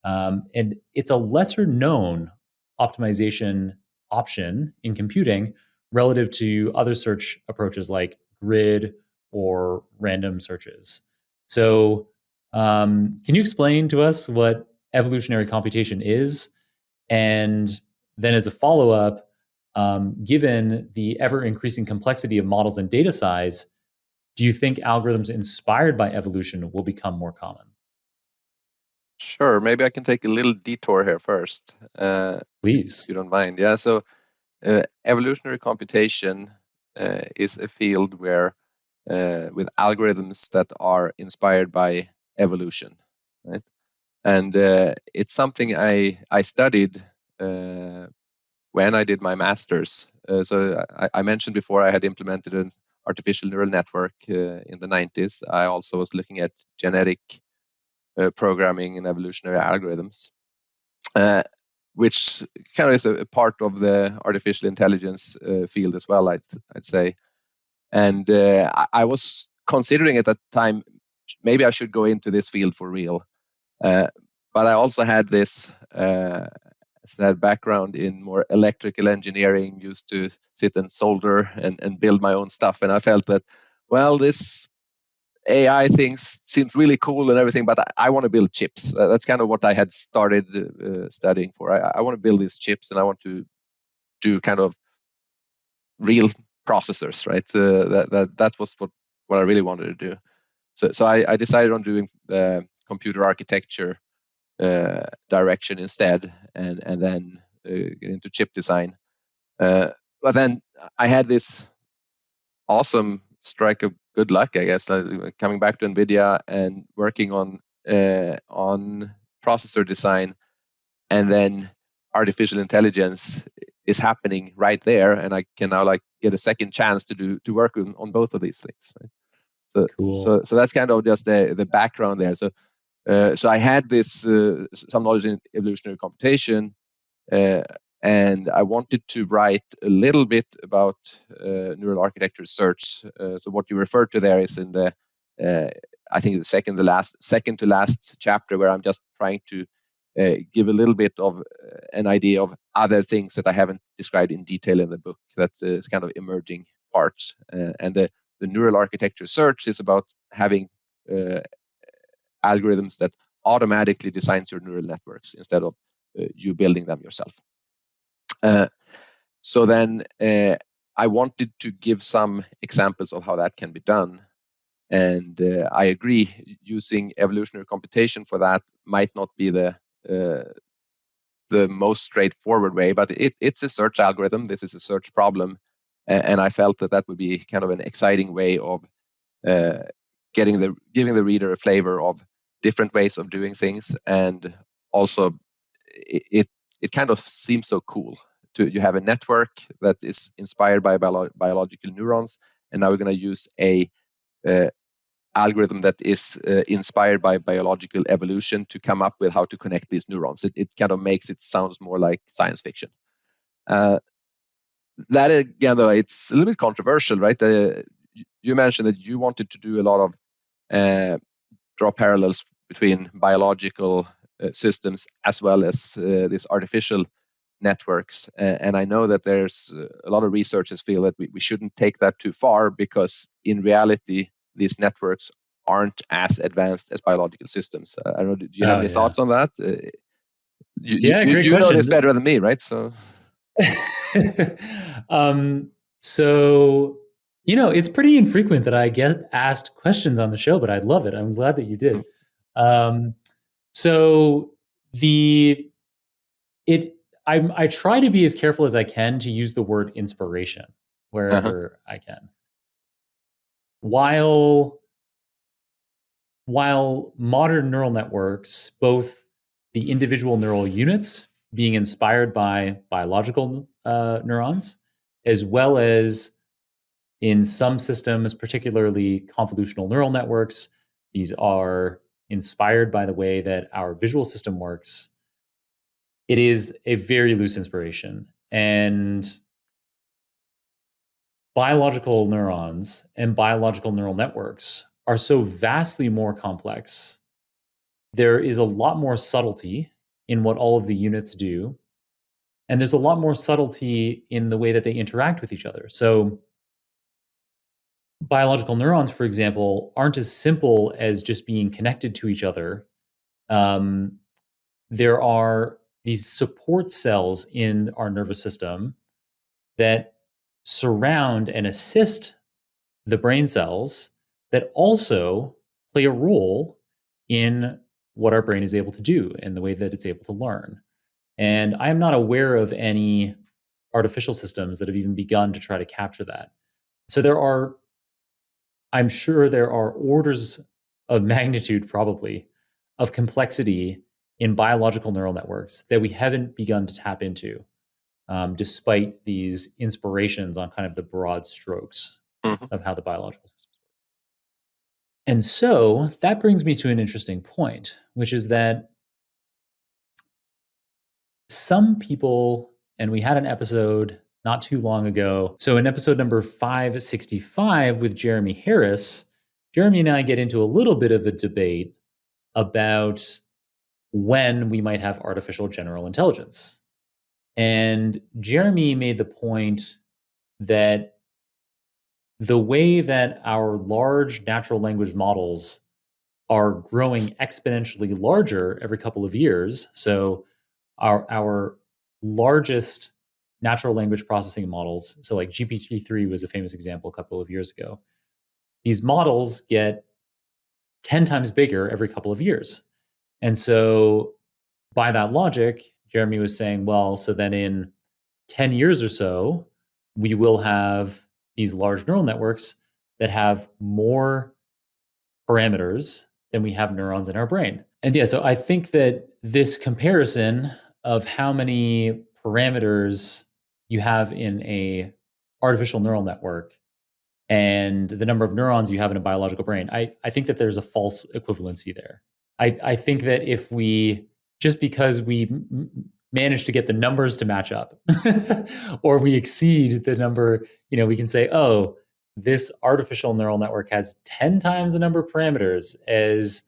And it's a lesser known optimization option in computing relative to other search approaches like grid or random searches. So, can you explain to us what evolutionary computation is? And then, as a follow up, given the ever increasing complexity of models and data size, do you think algorithms inspired by evolution will become more common? Sure, maybe I can take a little detour here first, if Please. you don't mind. Yeah, so evolutionary computation is a field where with algorithms that are inspired by evolution, right? And it's something I studied when I did my master's. So I mentioned before I had implemented an artificial neural network in the 90s. I also was looking at genetic programming and evolutionary algorithms, which kind of is a part of the artificial intelligence field as well, I'd say. And I was considering at that time, maybe I should go into this field for real. But I also had this background in more electrical engineering, used to sit and solder and build my own stuff. And I felt that, well, this AI things seems really cool and everything, but I want to build chips. That's kind of what I had started studying for. I want to build these chips, and I want to do kind of real processors, right? That was what I really wanted to do. So I decided on doing the computer architecture direction instead, and then get into chip design. But then I had this awesome strike of good luck, I guess, coming back to NVIDIA and working on processor design, and then artificial intelligence is happening right there, and I can now get a second chance to work on both of these things. Right? So, Cool. so that's kind of just the background there. So I had this some knowledge in evolutionary computation, and I wanted to write a little bit about neural architecture search. So what you referred to there is in the I think the second to last chapter, where I'm just trying to give a little bit of an idea of other things that I haven't described in detail in the book. That is kind of emerging parts, and the neural architecture search is about having algorithms that automatically designs your neural networks instead of you building them yourself. So then I wanted to give some examples of how that can be done. And I agree, using evolutionary computation for that might not be the most straightforward way, but it's a search algorithm. This is a search problem. And I felt that would be kind of an exciting way of giving the reader a flavor of different ways of doing things. And also it kind of seems so cool. You have a network that is inspired by biological neurons, and now we're going to use a algorithm that is inspired by biological evolution to come up with how to connect these neurons. It kind of makes it sound more like science fiction. That again, though, it's a little bit controversial, right? You mentioned that you wanted to do a lot of draw parallels between biological systems as well as these artificial networks. And I know that there's a lot of researchers feel that we shouldn't take that too far, because in reality, these networks aren't as advanced as biological systems. I don't know, do you have any thoughts on that? Great you know question. this better than me, right? So, so it's pretty infrequent that I get asked questions on the show, but I love it. I'm glad that you did. So I try to be as careful as I can to use the word inspiration wherever I can. While modern neural networks, both the individual neural units being inspired by biological neurons, as well as in some systems, particularly convolutional neural networks, these are inspired by the way that our visual system works. It is a very loose inspiration. And biological neurons and biological neural networks are so vastly more complex. There is a lot more subtlety in what all of the units do. And there's a lot more subtlety in the way that they interact with each other. So, biological neurons, for example, aren't as simple as just being connected to each other. Um, there are these support cells in our nervous system that surround and assist the brain cells that also play a role in what our brain is able to do and the way that it's able to learn. And I am not aware of any artificial systems that have even begun to try to capture that. So I'm sure there are orders of magnitude, probably, of complexity in biological neural networks that we haven't begun to tap into, despite these inspirations on kind of the broad strokes of how the biological systems work. And so that brings me to an interesting point, which is that some people, and we had an episode not too long ago. So in episode number 565 with Jeremy Harris, Jeremy and I get into a little bit of a debate about when we might have artificial general intelligence. And Jeremy made the point that the way that our large natural language models are growing exponentially larger every couple of years. So our largest natural language processing models, so like GPT-3 was a famous example a couple of years ago. These models get 10 times bigger every couple of years. And so by that logic, Jeremy was saying, well, so then in 10 years or so, we will have these large neural networks that have more parameters than we have neurons in our brain. And yeah, so I think that this comparison of how many parameters you have in a artificial neural network and the number of neurons you have in a biological brain, I think that there's a false equivalency there. I think that if we, just because we manage to get the numbers to match up or we exceed the number, we can say, oh, this artificial neural network has 10 times the number of parameters as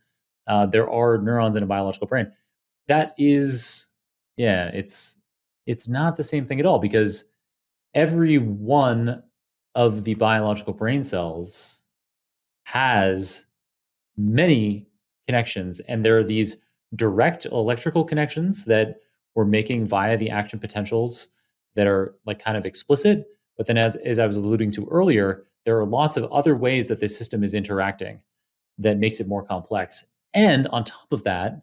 there are neurons in a biological brain. That is, yeah, it's not the same thing at all, because every one of the biological brain cells has many connections, and there are these direct electrical connections that we're making via the action potentials that are like kind of explicit. But then as I was alluding to earlier, there are lots of other ways that the system is interacting that makes it more complex. And on top of that,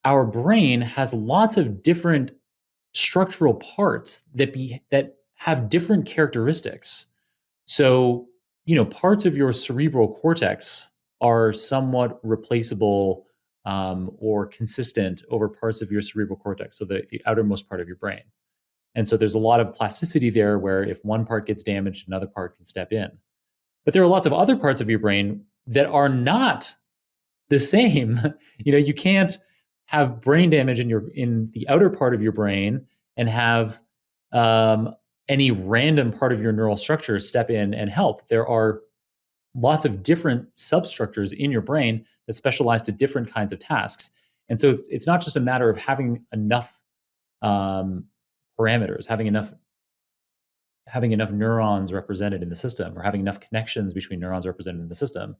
our brain has lots of different structural parts that have different characteristics. So, parts of your cerebral cortex are somewhat replaceable or consistent over parts of your cerebral cortex, so the outermost part of your brain. And so there's a lot of plasticity there where if one part gets damaged, another part can step in. But there are lots of other parts of your brain that are not the same. You can't have brain damage in the outer part of your brain and have any random part of your neural structure step in and help. There are lots of different substructures in your brain that specialize to different kinds of tasks. And so it's not just a matter of having enough parameters, having enough neurons represented in the system, or having enough connections between neurons represented in the system.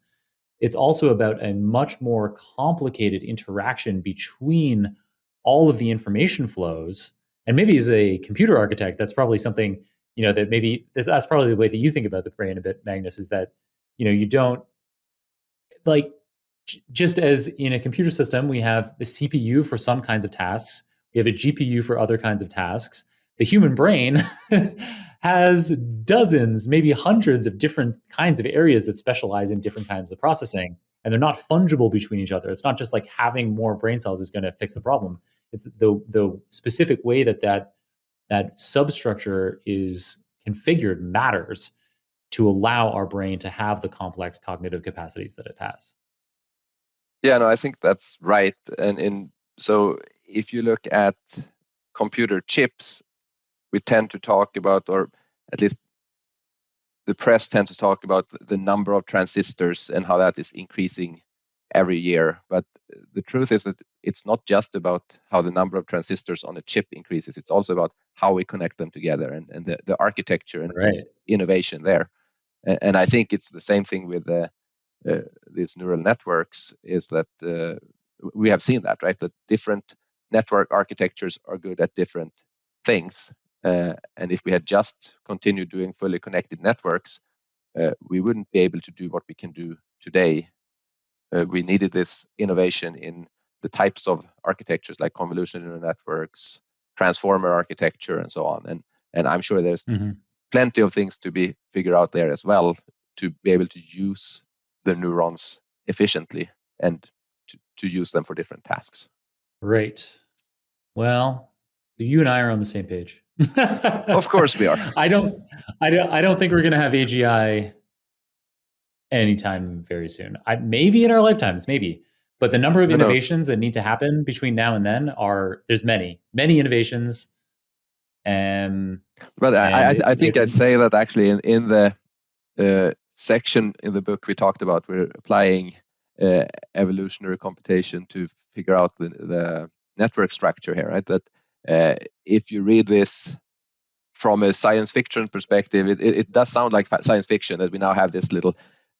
It's also about a much more complicated interaction between all of the information flows. And maybe as a computer architect, that's probably something, that maybe that's probably the way that you think about the brain a bit, Magnus, is that, you don't like, just as in a computer system, we have the CPU for some kinds of tasks, we have a GPU for other kinds of tasks. The human brain has dozens, maybe hundreds of different kinds of areas that specialize in different kinds of processing. and they're not fungible between each other. It's not just like having more brain cells is going to fix the problem. It's the specific way that substructure is configured matters to allow our brain to have the complex cognitive capacities that it has. Yeah, no, I think that's right. So if you look at computer chips, we tend to talk about, or at least the press tend to talk about, the number of transistors and how that is increasing every year. But the truth is that it's not just about how the number of transistors on a chip increases. It's also about how we connect them together and the architecture and innovation there. And I think it's the same thing with these neural networks, is that we have seen that, right? That different network architectures are good at different things. And if we had just continued doing fully connected networks, we wouldn't be able to do what we can do today. We needed this innovation in the types of architectures like convolutional neural networks, transformer architecture, and so on. And I'm sure there's plenty of things to be figured out there as well, to be able to use the neurons efficiently and to use them for different tasks. Right. Well, you and I are on the same page. Of course we are. I don't think we're going to have AGI anytime very soon. Maybe in our lifetimes, maybe. But the number of innovations that need to happen between now and then there's many innovations. But I think I say that actually in the section in the book we talked about, we're applying evolutionary computation to figure out the network structure here, right? That if you read this from a science fiction perspective, it does sound like science fiction, that we now have this little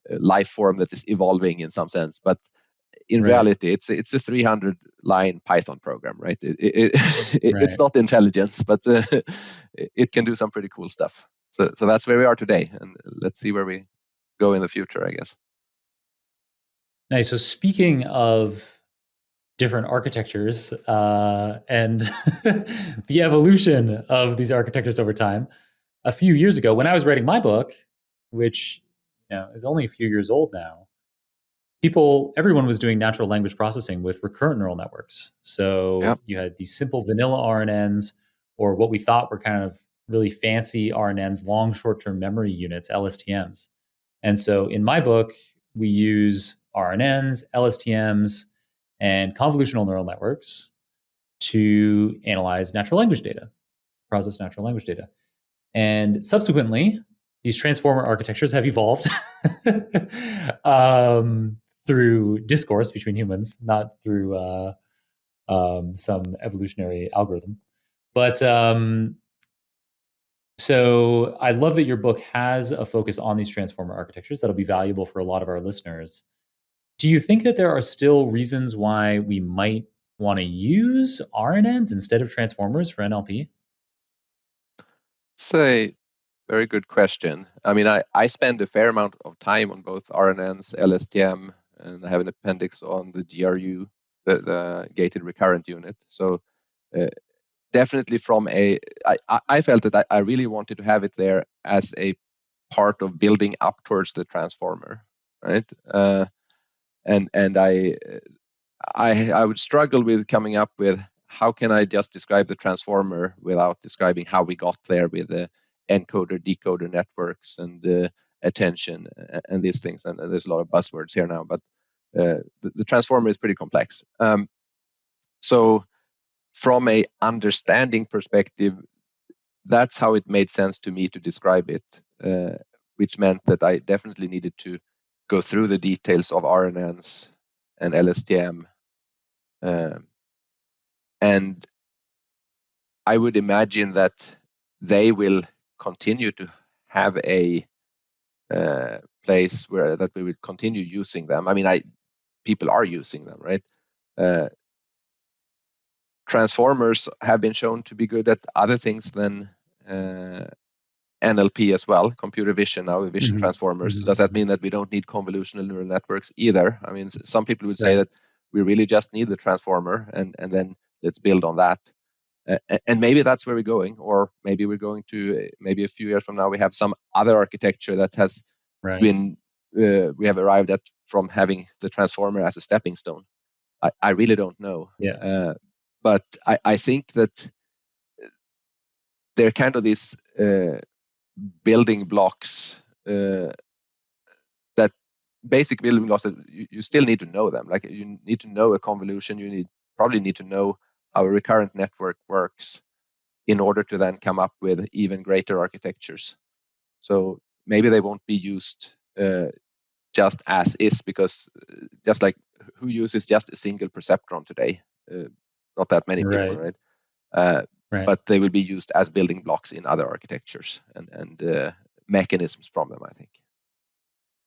life form that is evolving in some sense. But in reality, it's a 300-line Python program, right? It's not intelligence, but it can do some pretty cool stuff. So that's where we are today, and let's see where we go in the future, I guess. Nice. So speaking of different architectures and the evolution of these architectures over time, a few years ago, when I was writing my book, which is only a few years old now, everyone was doing natural language processing with recurrent neural networks. So you had these simple vanilla RNNs, or what we thought were kind of really fancy RNNs, long short-term memory units, LSTMs. And so in my book, we use RNNs, LSTMs, and convolutional neural networks to analyze natural language data, process natural language data. And subsequently, these transformer architectures have evolved through discourse between humans, not through some evolutionary algorithm. But so I love that your book has a focus on these transformer architectures. That'll be valuable for a lot of our listeners. Do you think that there are still reasons why we might want to use RNNs instead of transformers for NLP? It's a very good question. I mean, I spend a fair amount of time on both RNNs, LSTM, and I have an appendix on the GRU, the gated recurrent unit. So definitely I felt that I really wanted to have it there as a part of building up towards the transformer, right? And I would struggle with coming up with how can I just describe the transformer without describing how we got there with the encoder decoder networks and the attention and these things. And there's a lot of buzzwords here now, but the transformer is pretty complex. So from a understanding perspective, that's how it made sense to me to describe it, which meant that I definitely needed to go through the details of RNNs and LSTM. And I would imagine that they will continue to have a place where that we will continue using them. I mean, people are using them, right? Transformers have been shown to be good at other things than NLP as well, computer vision now, vision transformers. Does that mean that we don't need convolutional neural networks either? I mean, some people would say that we really just need the transformer and then let's build on that. And maybe that's where we're going, or maybe we're going to, maybe a few years from now, we have some other architecture that has been we have arrived at from having the transformer as a stepping stone. I really don't know. Yeah. But I think that they're kind of these building blocks that basic building blocks that you still need to know them. Like you need to know a convolution. You probably need to know how a recurrent network works in order to then come up with even greater architectures. So maybe they won't be used just as is, because just like who uses just a single perceptron today? Not that many people, Right. right? Right. But they will be used as building blocks in other architectures and mechanisms from them, I think.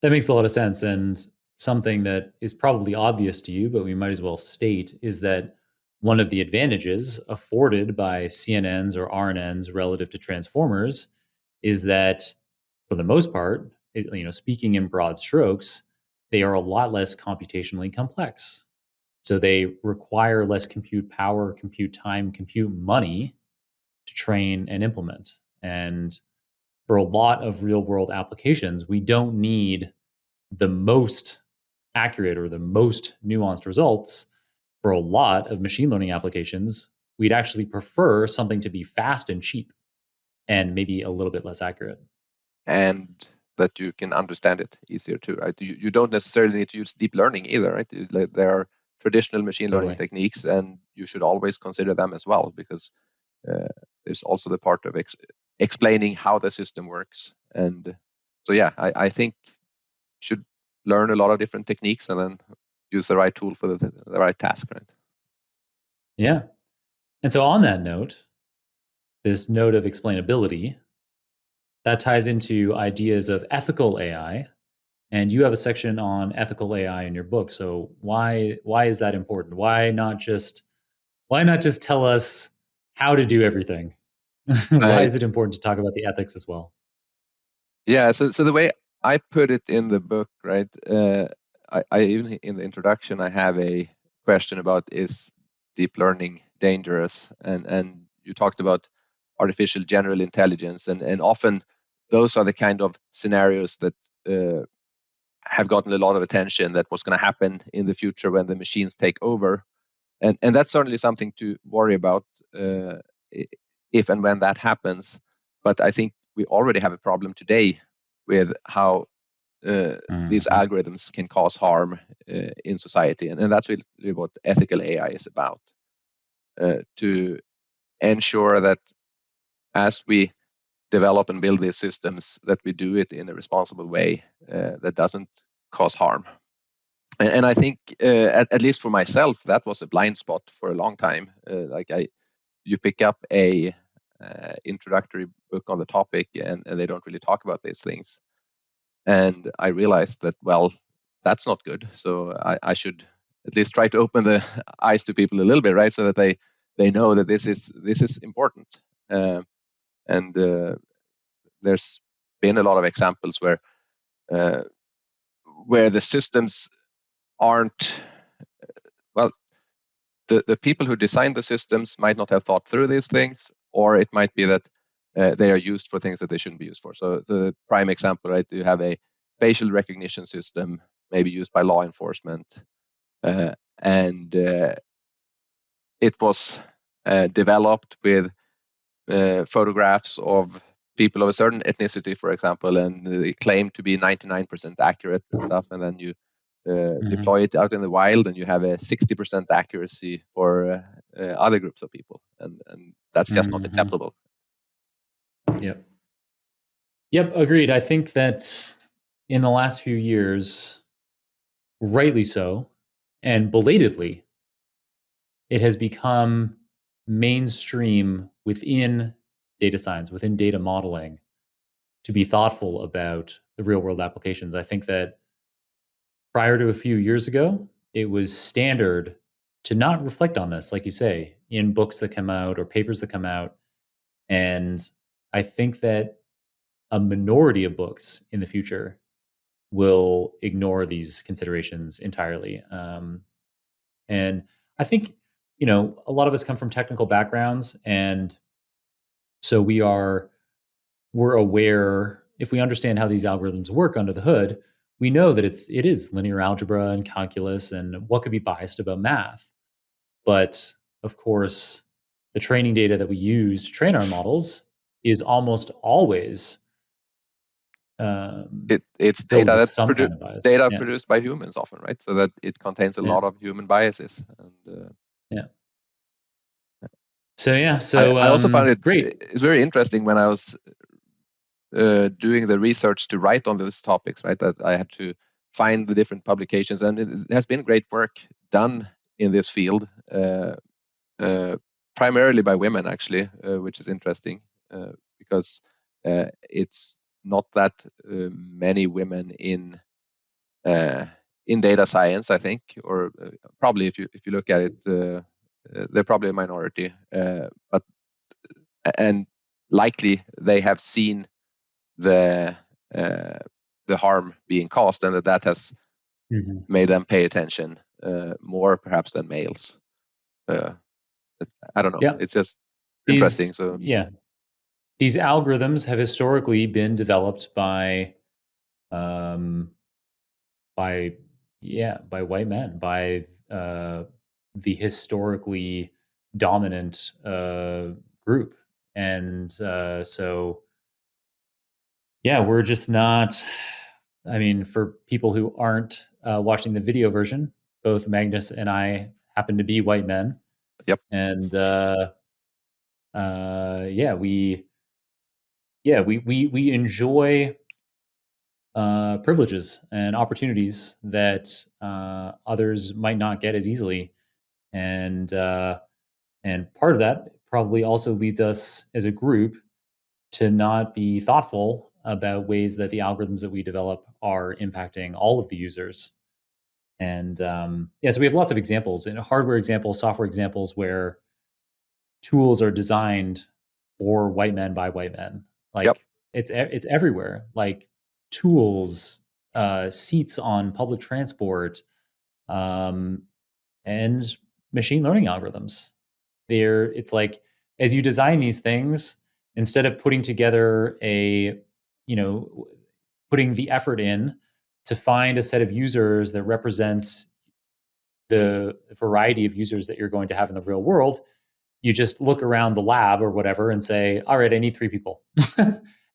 That makes a lot of sense. And something that is probably obvious to you, but we might as well state, is that one of the advantages afforded by CNNs or RNNs relative to transformers is that, for the most part, speaking in broad strokes, they are a lot less computationally complex. So they require less compute power, compute time, compute money to train and implement. And for a lot of real world applications, we don't need the most accurate or the most nuanced results. For a lot of machine learning applications, we'd actually prefer something to be fast and cheap and maybe a little bit less accurate. And that you can understand it easier too, right? You don't necessarily need to use deep learning either, right? There are traditional machine learning Totally. techniques, and you should always consider them as well, because there's also the part of explaining how the system works. And so, yeah, I think you should learn a lot of different techniques and then use the right tool for the right task, right? Yeah. And so, on that note, this note of explainability, that ties into ideas of ethical AI. And you have a section on ethical AI in your book. So why is that important? Why not just tell us how to do everything? Why I is it important to talk about the ethics as well? Yeah, so the way I put it in the book, right? I even in the introduction I have a question about, is deep learning dangerous? And you talked about artificial general intelligence, and often those are the kind of scenarios that have gotten a lot of attention. That what's going to happen in the future when the machines take over, and that's certainly something to worry about if and when that happens. But I think we already have a problem today with how these Mhm. algorithms can cause harm in society, and that's really what ethical AI is about, to ensure that as we develop and build these systems, that we do it in a responsible way that doesn't cause harm. And I think, at least for myself, that was a blind spot for a long time. You pick up a introductory book on the topic, and they don't really talk about these things. And I realized that, well, that's not good. So I should at least try to open the eyes to people a little bit, right, so that they know that this is important. And there's been a lot of examples where the systems aren't, well, the people who designed the systems might not have thought through these things, or it might be that they are used for things that they shouldn't be used for. So the prime example, right? You have a facial recognition system, maybe used by law enforcement, and it was developed with photographs of people of a certain ethnicity, for example, and it claimed to be 99% accurate and stuff, and then you Mhm. deploy it out in the wild, and you have a 60% accuracy for other groups of people, and that's just not Mhm. acceptable. Yep. Yep, agreed. I think that in the last few years, rightly so, and belatedly, it has become mainstream within data science, within data modeling, to be thoughtful about the real world applications. I think that prior to a few years ago, it was standard to not reflect on this, like you say, in books that come out or papers that come out. And I think that a minority of books in the future will ignore these considerations entirely. And I think, a lot of us come from technical backgrounds. And so we're aware, if we understand how these algorithms work under the hood, we know that it is linear algebra and calculus and what could be biased about math. But of course, the training data that we use to train our models is almost always It's filled data with that's some kind of bias. data Yeah, produced by humans often, right? So that it contains a yeah, lot of human biases. And yeah. So yeah, I also found great. it's very interesting when I was doing the research to write on those topics, right? That I had to find the different publications, and it has been great work done in this field, primarily by women, actually, which is interesting because it's not that many women in data science, I think, or probably if you look at it, they're probably a minority, but and likely they have seen the harm being caused, and that has Mhm. made them pay attention more, perhaps, than males. I don't know. Yeah, It's just these interesting. So yeah these algorithms have historically been developed um, by by white men, by the historically dominant group, and so yeah, we're just not. I mean, for people who aren't watching the video version, both Magnus and I happen to be white men, yep, and yeah, we enjoy privileges and opportunities that others might not get as easily, and part of that probably also leads us as a group to not be thoughtful about ways that the algorithms that we develop are impacting all of the users. And yeah, so we have lots of examples, and hardware examples, software examples, where tools are designed for white men by white men. yep. Like it's everywhere. Like tools, seats on public transport, um, and machine learning algorithms. It's like as you design these things, instead of putting together you know, putting the effort in to find a set of users that represents the variety of users that you're going to have in the real world, you just look around the lab or whatever and say, all right, I need 3 people.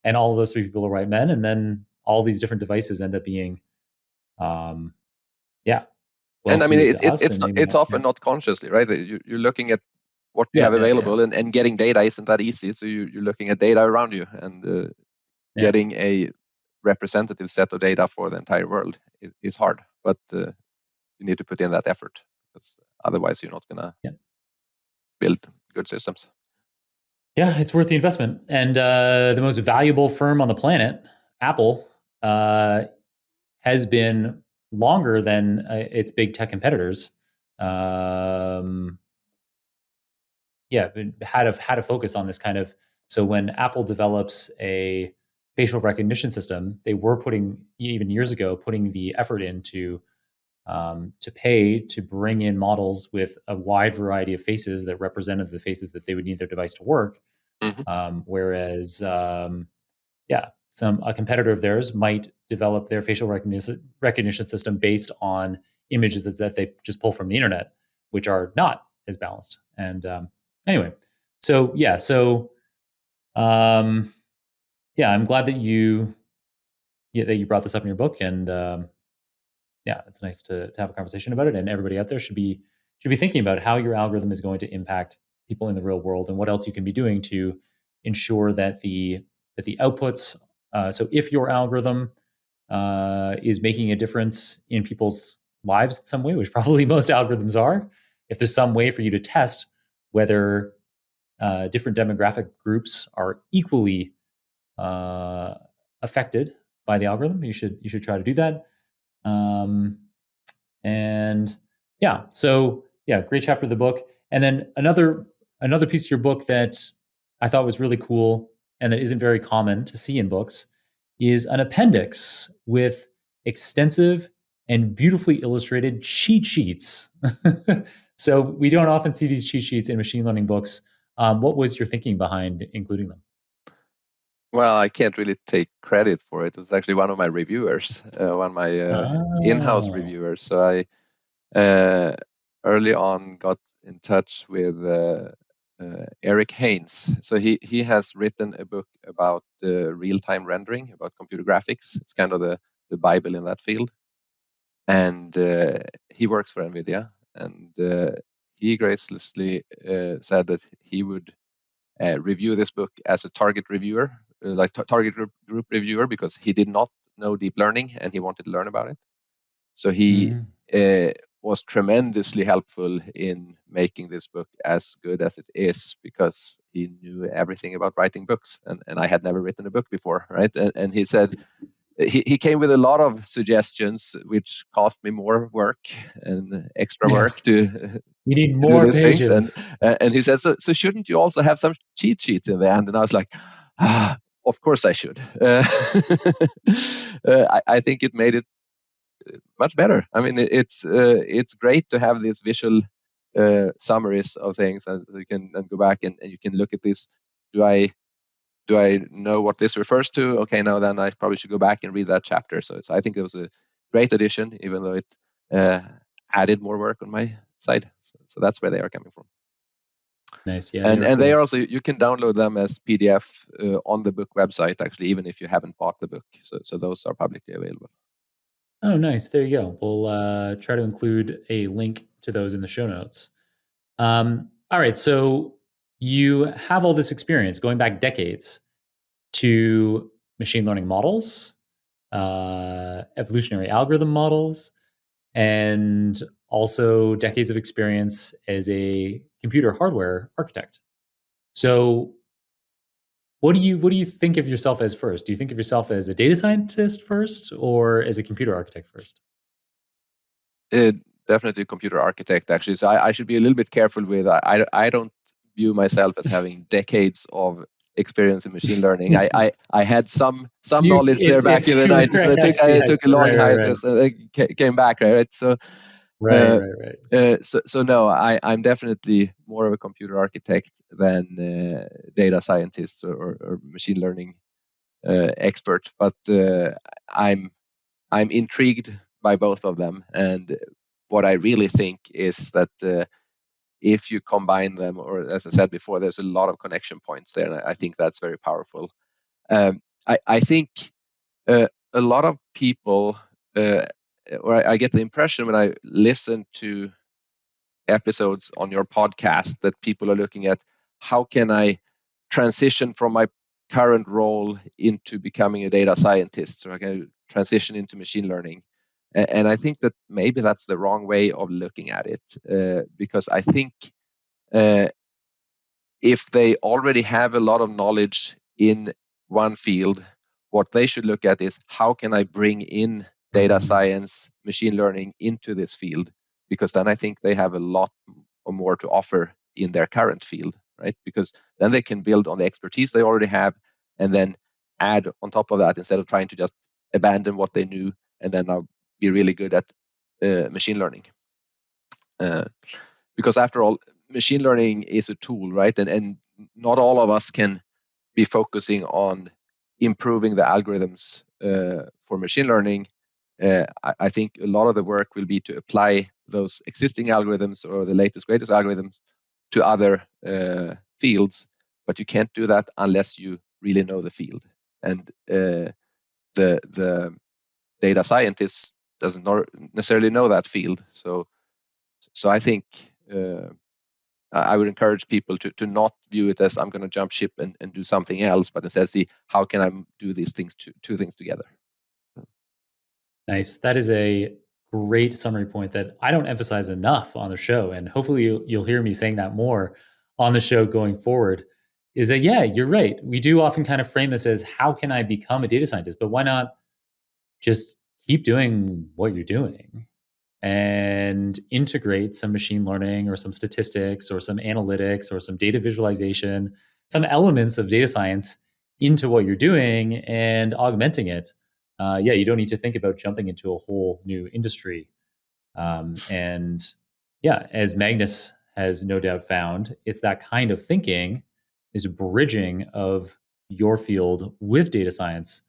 And all of those 3 people are white men. And then all these different devices end up being, um, yeah, well And I mean, suited to us. And it's yeah, often not consciously, right? You're looking at what you yeah, have yeah, yeah, available, and getting data isn't that easy. So you're looking at data around you, and yeah, getting a representative set of data for the entire world is hard. But you need to put in that effort, because otherwise you're not gonna yeah. build good systems. Yeah, it's worth the investment. And the most valuable firm on the planet, Apple, uh, has been longer than its big tech competitors. Um, yeah, had a focus on this kind of. So when Apple develops a facial recognition system, they were putting even years ago putting the effort into to pay to bring in models with a wide variety of faces that represented the faces that they would need their device to work. Mm-hmm. Whereas yeah, a competitor of theirs might develop their facial recognition system based on images that they just pull from the internet, which are not as balanced. And anyway, so yeah, um, yeah, I'm glad that you brought this up in your book, and yeah, it's nice to have a conversation about it. And everybody out there should be thinking about how your algorithm is going to impact people in the real world, and what else you can be doing to ensure that the outputs. So if your algorithm is making a difference in people's lives in some way, which probably most algorithms are, if there's some way for you to test whether different demographic groups are equally uh, affected by the algorithm, you should try to do that. Um, and yeah, so yeah, great chapter of the book. And then another piece of your book that I thought was really cool and that isn't very common to see in books is an appendix with extensive and beautifully illustrated cheat sheets. So we don't often see these cheat sheets in machine learning books. What was your thinking behind including them? Well, I can't really take credit for it. It was actually one of my reviewers, one of my in-house Oh. reviewers. So I early on got in touch with Eric Haynes. So he has written a book about real-time rendering, about computer graphics. It's kind of the Bible in that field. And he works for NVIDIA, and he graciously said that he would review this book as a target reviewer, like target group reviewer, because he did not know deep learning and he wanted to learn about it. So he was tremendously helpful in making this book as good as it is, because he knew everything about writing books, and I had never written a book before, right? And he said he came with a lot of suggestions, which cost me more work and extra Yeah. work to You need do more these things. pages. And he said, so shouldn't you also have some cheat sheets in the end? And I was like, of course I should. I think it made it much better. I mean, it's great to have these visual summaries of things, and you can go back and you can look at this. Do I know what this refers to? Okay, now then I probably should go back and read that chapter. So I think it was a great addition, even though it added more work on my side. So that's where they are coming from. Nice. Yeah, And they're they cool. are also, you can download them as PDF on the book website, actually, even if you haven't bought the book. So those are publicly available. Oh, nice. There you go. We'll try to include a link to those in the show notes. All right. So you have all this experience going back decades to machine learning models, evolutionary algorithm models, and also decades of experience as a computer hardware architect. So what do you think of yourself as first? Do you think of yourself as a data scientist first or as a computer architect first? Definitely computer architect, actually. So I should be a little bit careful with, I don't view myself as having decades of experience in machine learning. I had some knowledge there back It's in the 90s, and right, yes, I yes, took a long right, right, right. hiatus and I came back, right? So Right, uh, right, right. so no, I'm definitely more of a computer architect than data scientist or machine learning expert. But I'm intrigued by both of them, and what I really think is that if you combine them, or as I said before, there's a lot of connection points there, and I think that's very powerful. I think a lot of people, or I get the impression when I listen to episodes on your podcast, that people are looking at how can I transition from my current role into becoming a data scientist, so I can transition into machine learning. And I think that maybe that's the wrong way of looking at it, because I think uh, if they already have a lot of knowledge in one field, what they should look at is how can I bring in data Mhm. science, machine learning into this field? Because then I think they have a lot more to offer in their current field, right? Because then they can build on the expertise they already have and then add on top of that, instead of trying to just abandon what they knew and then now be really good at machine learning. Because after all, machine learning is a tool, right? And not all of us can be focusing on improving the algorithms for machine learning. I think a lot of the work will be to apply those existing algorithms or the latest, greatest algorithms to other fields, but you can't do that unless you really know the field. And the data scientist doesn't necessarily know that field. So I think I would encourage people to not view it as I'm going to jump ship and do something else, but instead see how can I do these things, two things together. Nice. That is a great summary point that I don't emphasize enough on the show. And hopefully you'll hear me saying that more on the show going forward. Is that, yeah, you're right. We do often kind of frame this as how can I become a data scientist? But why not just keep doing what you're doing and integrate some machine learning or some statistics or some analytics or some data visualization, some elements of data science into what you're doing and augmenting it. Yeah, you don't need to think about jumping into a whole new industry. And yeah, as Magnus has no doubt found, it's that kind of thinking, is bridging of your field with data science,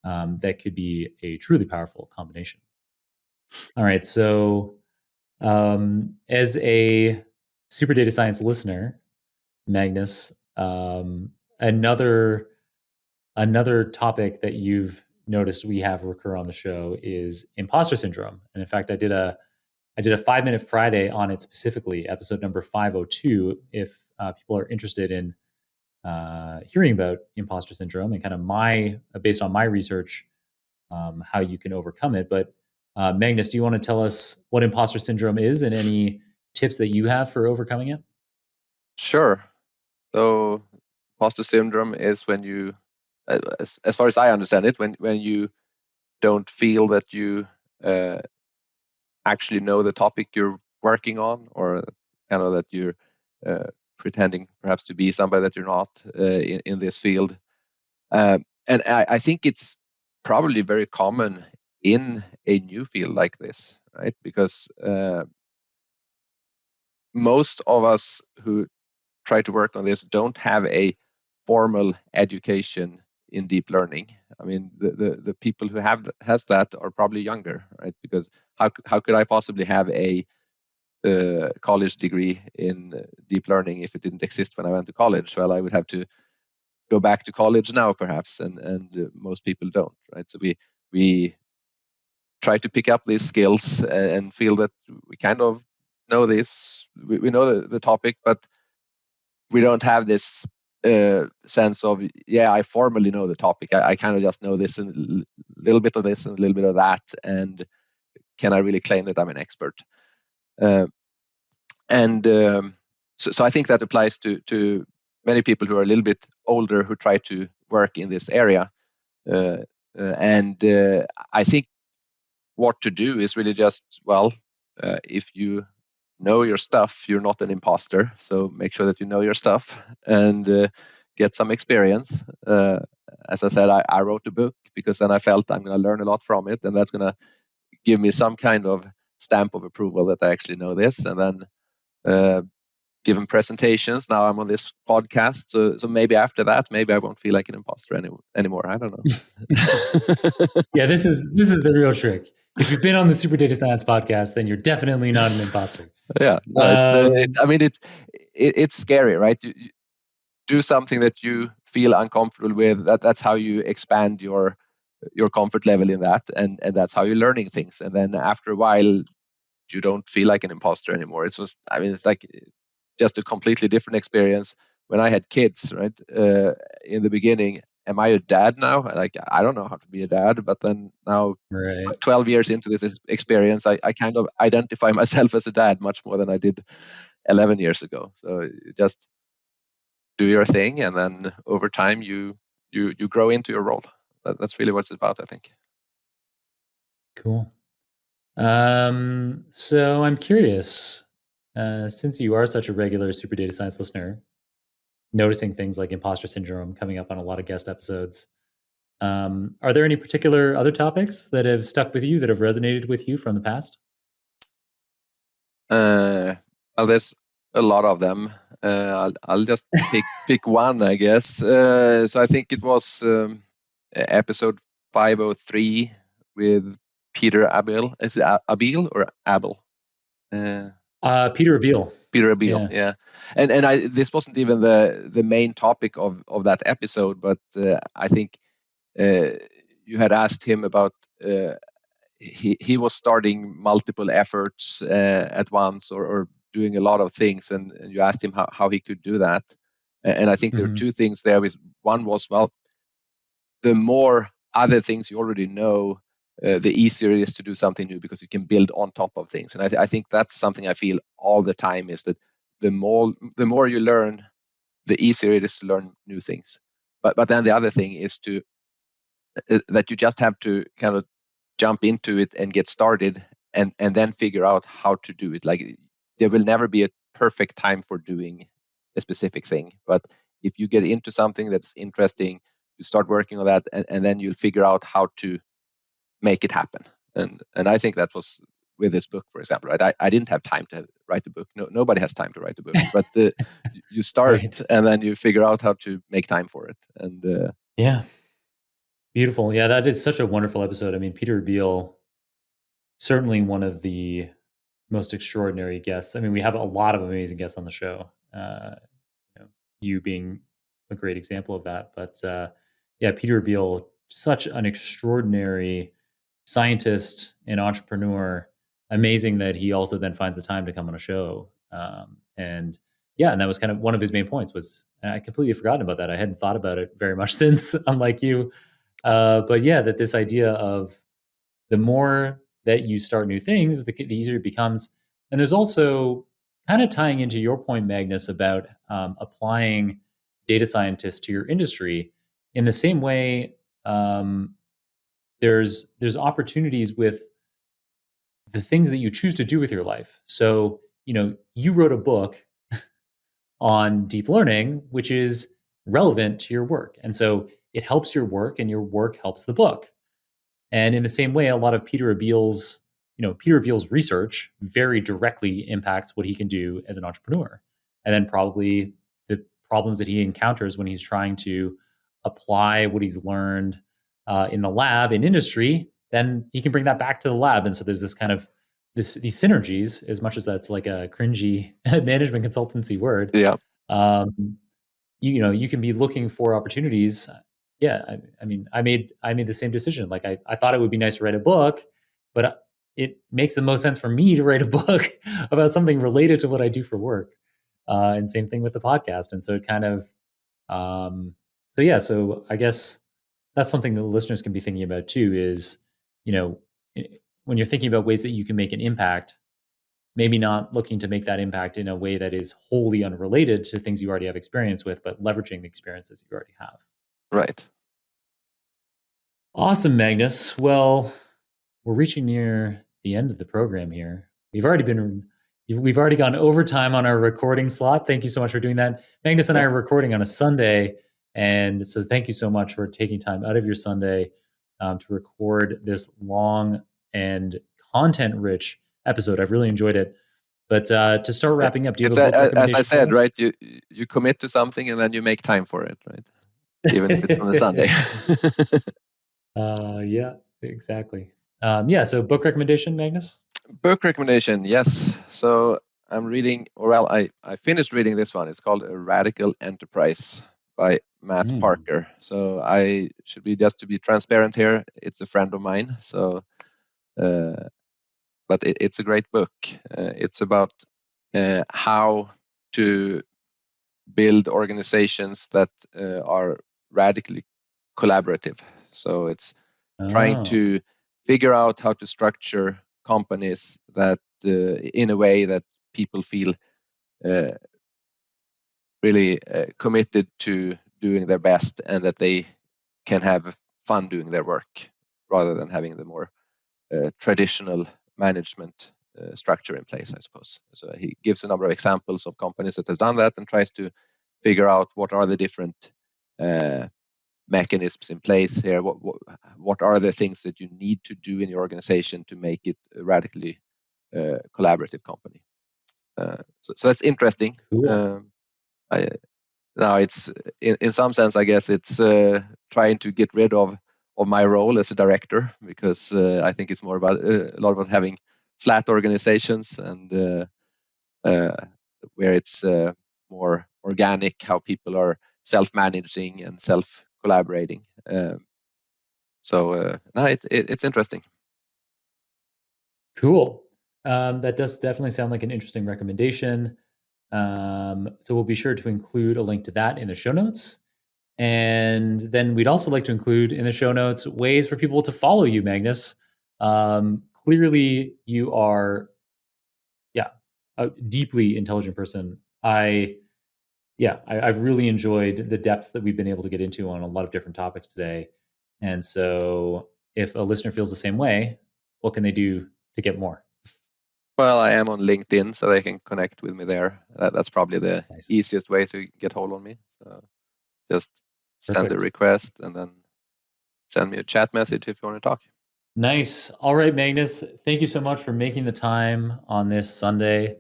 that could be a truly powerful combination. All right, so as a super data science listener, Magnus, another topic that you've noticed we have recur on the show is imposter syndrome. And in fact, I did a 5-minute Friday on it specifically, episode number 502. If people are interested in hearing about imposter syndrome and kind of based on my research, how you can overcome it. But Magnus, do you want to tell us what imposter syndrome is and any tips that you have for overcoming it? Sure. So imposter syndrome is when you, as far as I understand it, when you don't feel that you actually know the topic you're working on, or kind of that you're pretending perhaps to be somebody that you're not in this field. And I think it's probably very common in a new field like this, right? Because most of us who try to work on this don't have a formal education in deep learning. I mean, the people who has that are probably younger, right? Because how could I possibly have a college degree in deep learning if it didn't exist when I went to college? Well, I would have to go back to college now, perhaps, and most people don't, right? So we try to pick up these skills and feel that we kind of know this, we know the topic, but we don't have this sense of, I formally know the topic. I kind of just know this and a little bit of this and a little bit of that, and can I really claim that I'm an expert? So I think that applies to many people who are a little bit older who try to work in this area. I think what to do is really just, if you know your stuff, you're not an imposter. So make sure that you know your stuff and get some experience. As I said, I wrote a book because then I felt I'm going to learn a lot from it, and that's going to give me some kind of stamp of approval that I actually know this. And then given presentations, now I'm on this podcast. So maybe after that, maybe I won't feel like an imposter anymore. I don't know. Yeah, this is the real trick. If you've been on the Super Data Science podcast, then you're definitely not an imposter. Yeah, no, it's scary, right? You do something that you feel uncomfortable with. That's how you expand your comfort level in that, and that's how you're learning things. And then after a while, you don't feel like an imposter anymore. It's like just a completely different experience. When I had kids, right, in the beginning, am I a dad now? Like, I don't know how to be a dad, but then now, right, 12 years into this experience, I kind of identify myself as a dad much more than I did 11 years ago. So you just do your thing, and then over time you grow into your role. That's really what it's about, I think. Cool. So I'm curious, since you are such a regular Super Data Science listener, noticing things like imposter syndrome coming up on a lot of guest episodes, are there any particular other topics that have stuck with you, that have resonated with you from the past? Well, there's a lot of them. I'll just pick one, I guess. So I think it was episode 503 with Peter Abil. Is it Abil or Abel? Peter Abil. Peter Abil, yeah. And this wasn't even the main topic of that episode, but I think you had asked him about he was starting multiple efforts at once, or doing a lot of things, and you asked him how he could do that. And I think there are two things there. One was, the more other things you already know, the easier it is to do something new, because you can build on top of things. And I think that's something I feel all the time, is that the more you learn, the easier it is to learn new things. But then the other thing is that you just have to kind of jump into it and get started, and then figure out how to do it. Like, there will never be a perfect time for doing a specific thing, but if you get into something that's interesting, you start working on that, and then you'll figure out how to make it happen. And I think that was with this book, for example, right? I didn't have time to write a book. Nobody has time to write a book, but you start Right. and then you figure out how to make time for it. And Yeah. Beautiful. Yeah, that is such a wonderful episode. I mean, Peter Beale, certainly one of the most extraordinary guests. I mean, we have a lot of amazing guests on the show. You being a great example of that. But yeah, Peter Beale, such an extraordinary scientist and entrepreneur. Amazing that he also then finds the time to come on a show. And yeah, and that was kind of one of his main points was, and I completely forgotten about that. I hadn't thought about it very much since, unlike you. But yeah, that this idea of the more that you start new things, the easier it becomes. And there's also kind of tying into your point, Magnus, about applying data scientists to your industry in the same way. There's opportunities with the things that you choose to do with your life. So you wrote a book on deep learning, which is relevant to your work, and so it helps your work, and your work helps the book. And in the same way, a lot of Peter Beale's research very directly impacts what he can do as an entrepreneur. And then probably the problems that he encounters when he's trying to apply what he's learned in the lab in industry, then he can bring that back to the lab. And so there's this kind of these synergies, as much as that's like a cringy management consultancy word. yeah, Um, you can be looking for opportunities. Yeah, I mean, I made the same decision. Like I thought it would be nice to write a book, but it makes the most sense for me to write a book about something related to what I do for work. And same thing with the podcast. And so it kind of, so yeah, so I guess that's something that the listeners can be thinking about too. Is you know, when you're thinking about ways that you can make an impact, maybe not looking to make that impact in a way that is wholly unrelated to things you already have experience with, but leveraging the experiences you already have. right. Awesome, Magnus. Well, we're reaching near the end of the program here. We've already gone overtime on our recording slot. Thank you so much for doing that. Magnus and I Yeah. are recording on a Sunday, and so thank you so much for taking time out of your Sunday to record this long and content-rich episode. I've really enjoyed it. But to start wrapping up, do you It's have a book as I recommendation for said, us? right? You commit to something and then you make time for it, right? Even if it's on a Sunday. Yeah, exactly. Yeah, so book recommendation, Magnus? Book recommendation, yes. So I'm reading, or well, I finished reading this one. It's called A Radical Enterprise by Matt Parker. So I should be, just to be transparent here, it's a friend of mine. So, but it's a great book. It's about how to build organizations that are radically collaborative. So it's trying to figure out how to structure companies that in a way that people feel really committed to doing their best, and that they can have fun doing their work rather than having the more traditional management structure in place, I suppose. So he gives a number of examples of companies that have done that and tries to figure out what are the different mechanisms in place here. What are the things that you need to do in your organization to make it a radically collaborative company? So that's interesting. Cool. Now it's in some sense, I guess it's trying to get rid of my role as a director, because I think it's more about a lot about having flat organizations and where it's more organic, how people are self-managing and self-collaborating. So it's interesting. Cool. That does definitely sound like an interesting recommendation. So we'll be sure to include a link to that in the show notes. And then we'd also like to include in the show notes ways for people to follow you, Magnus. Clearly, you are, yeah, a deeply intelligent person. I've really enjoyed the depth that we've been able to get into on a lot of different topics today. And so, if a listener feels the same way, what can they do to get more? Well, I am on LinkedIn, so they can connect with me there. That's probably the easiest way to get hold on me. So just send a request and then send me a chat message if you want to talk. Nice. All right, Magnus. Thank you so much for making the time on this Sunday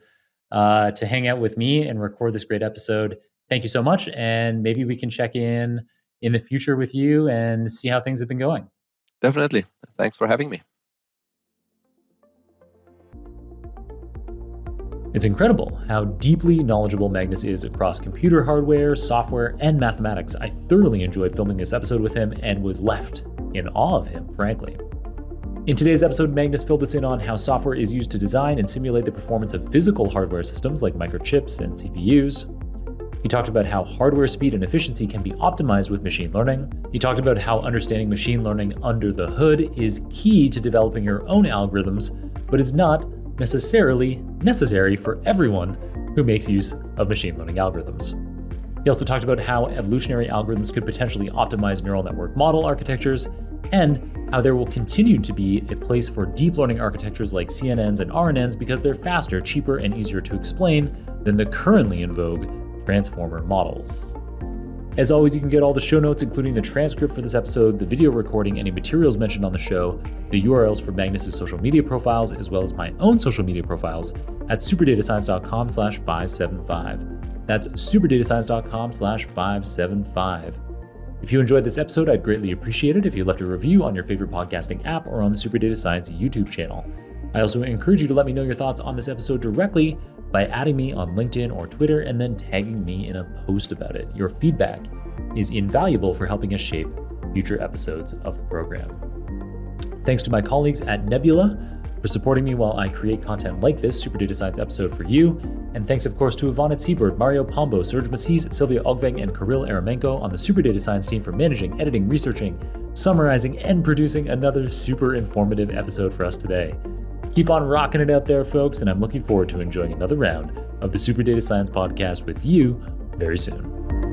to hang out with me and record this great episode. Thank you so much. And maybe we can check in the future with you and see how things have been going. Definitely. Thanks for having me. It's incredible how deeply knowledgeable Magnus is across computer hardware, software, and mathematics. I thoroughly enjoyed filming this episode with him and was left in awe of him, frankly. In today's episode, Magnus filled us in on how software is used to design and simulate the performance of physical hardware systems like microchips and CPUs. He talked about how hardware speed and efficiency can be optimized with machine learning. He talked about how understanding machine learning under the hood is key to developing your own algorithms, but is not necessarily necessary for everyone who makes use of machine learning algorithms. He also talked about how evolutionary algorithms could potentially optimize neural network model architectures, and how there will continue to be a place for deep learning architectures like CNNs and RNNs because they're faster, cheaper, and easier to explain than the currently in vogue transformer models. As always, you can get all the show notes, including the transcript for this episode, the video recording, any materials mentioned on the show, the URLs for Magnus's social media profiles, as well as my own social media profiles at superdatascience.com/575. That's superdatascience.com/575. If you enjoyed this episode, I'd greatly appreciate it if you left a review on your favorite podcasting app or on the Super Data Science YouTube channel. I also encourage you to let me know your thoughts on this episode directly by adding me on LinkedIn or Twitter and then tagging me in a post about it. Your feedback is invaluable for helping us shape future episodes of the program. Thanks to my colleagues at Nebula for supporting me while I create content like this Super Data Science episode for you. And thanks, of course, to Yvonne at Seabird, Mario Pombo, Serge Massis, Sylvia Ogveng, and Kirill Eremenko on the Super Data Science team for managing, editing, researching, summarizing, and producing another super informative episode for us today. Keep on rocking it out there, folks, and I'm looking forward to enjoying another round of the Super Data Science podcast with you very soon.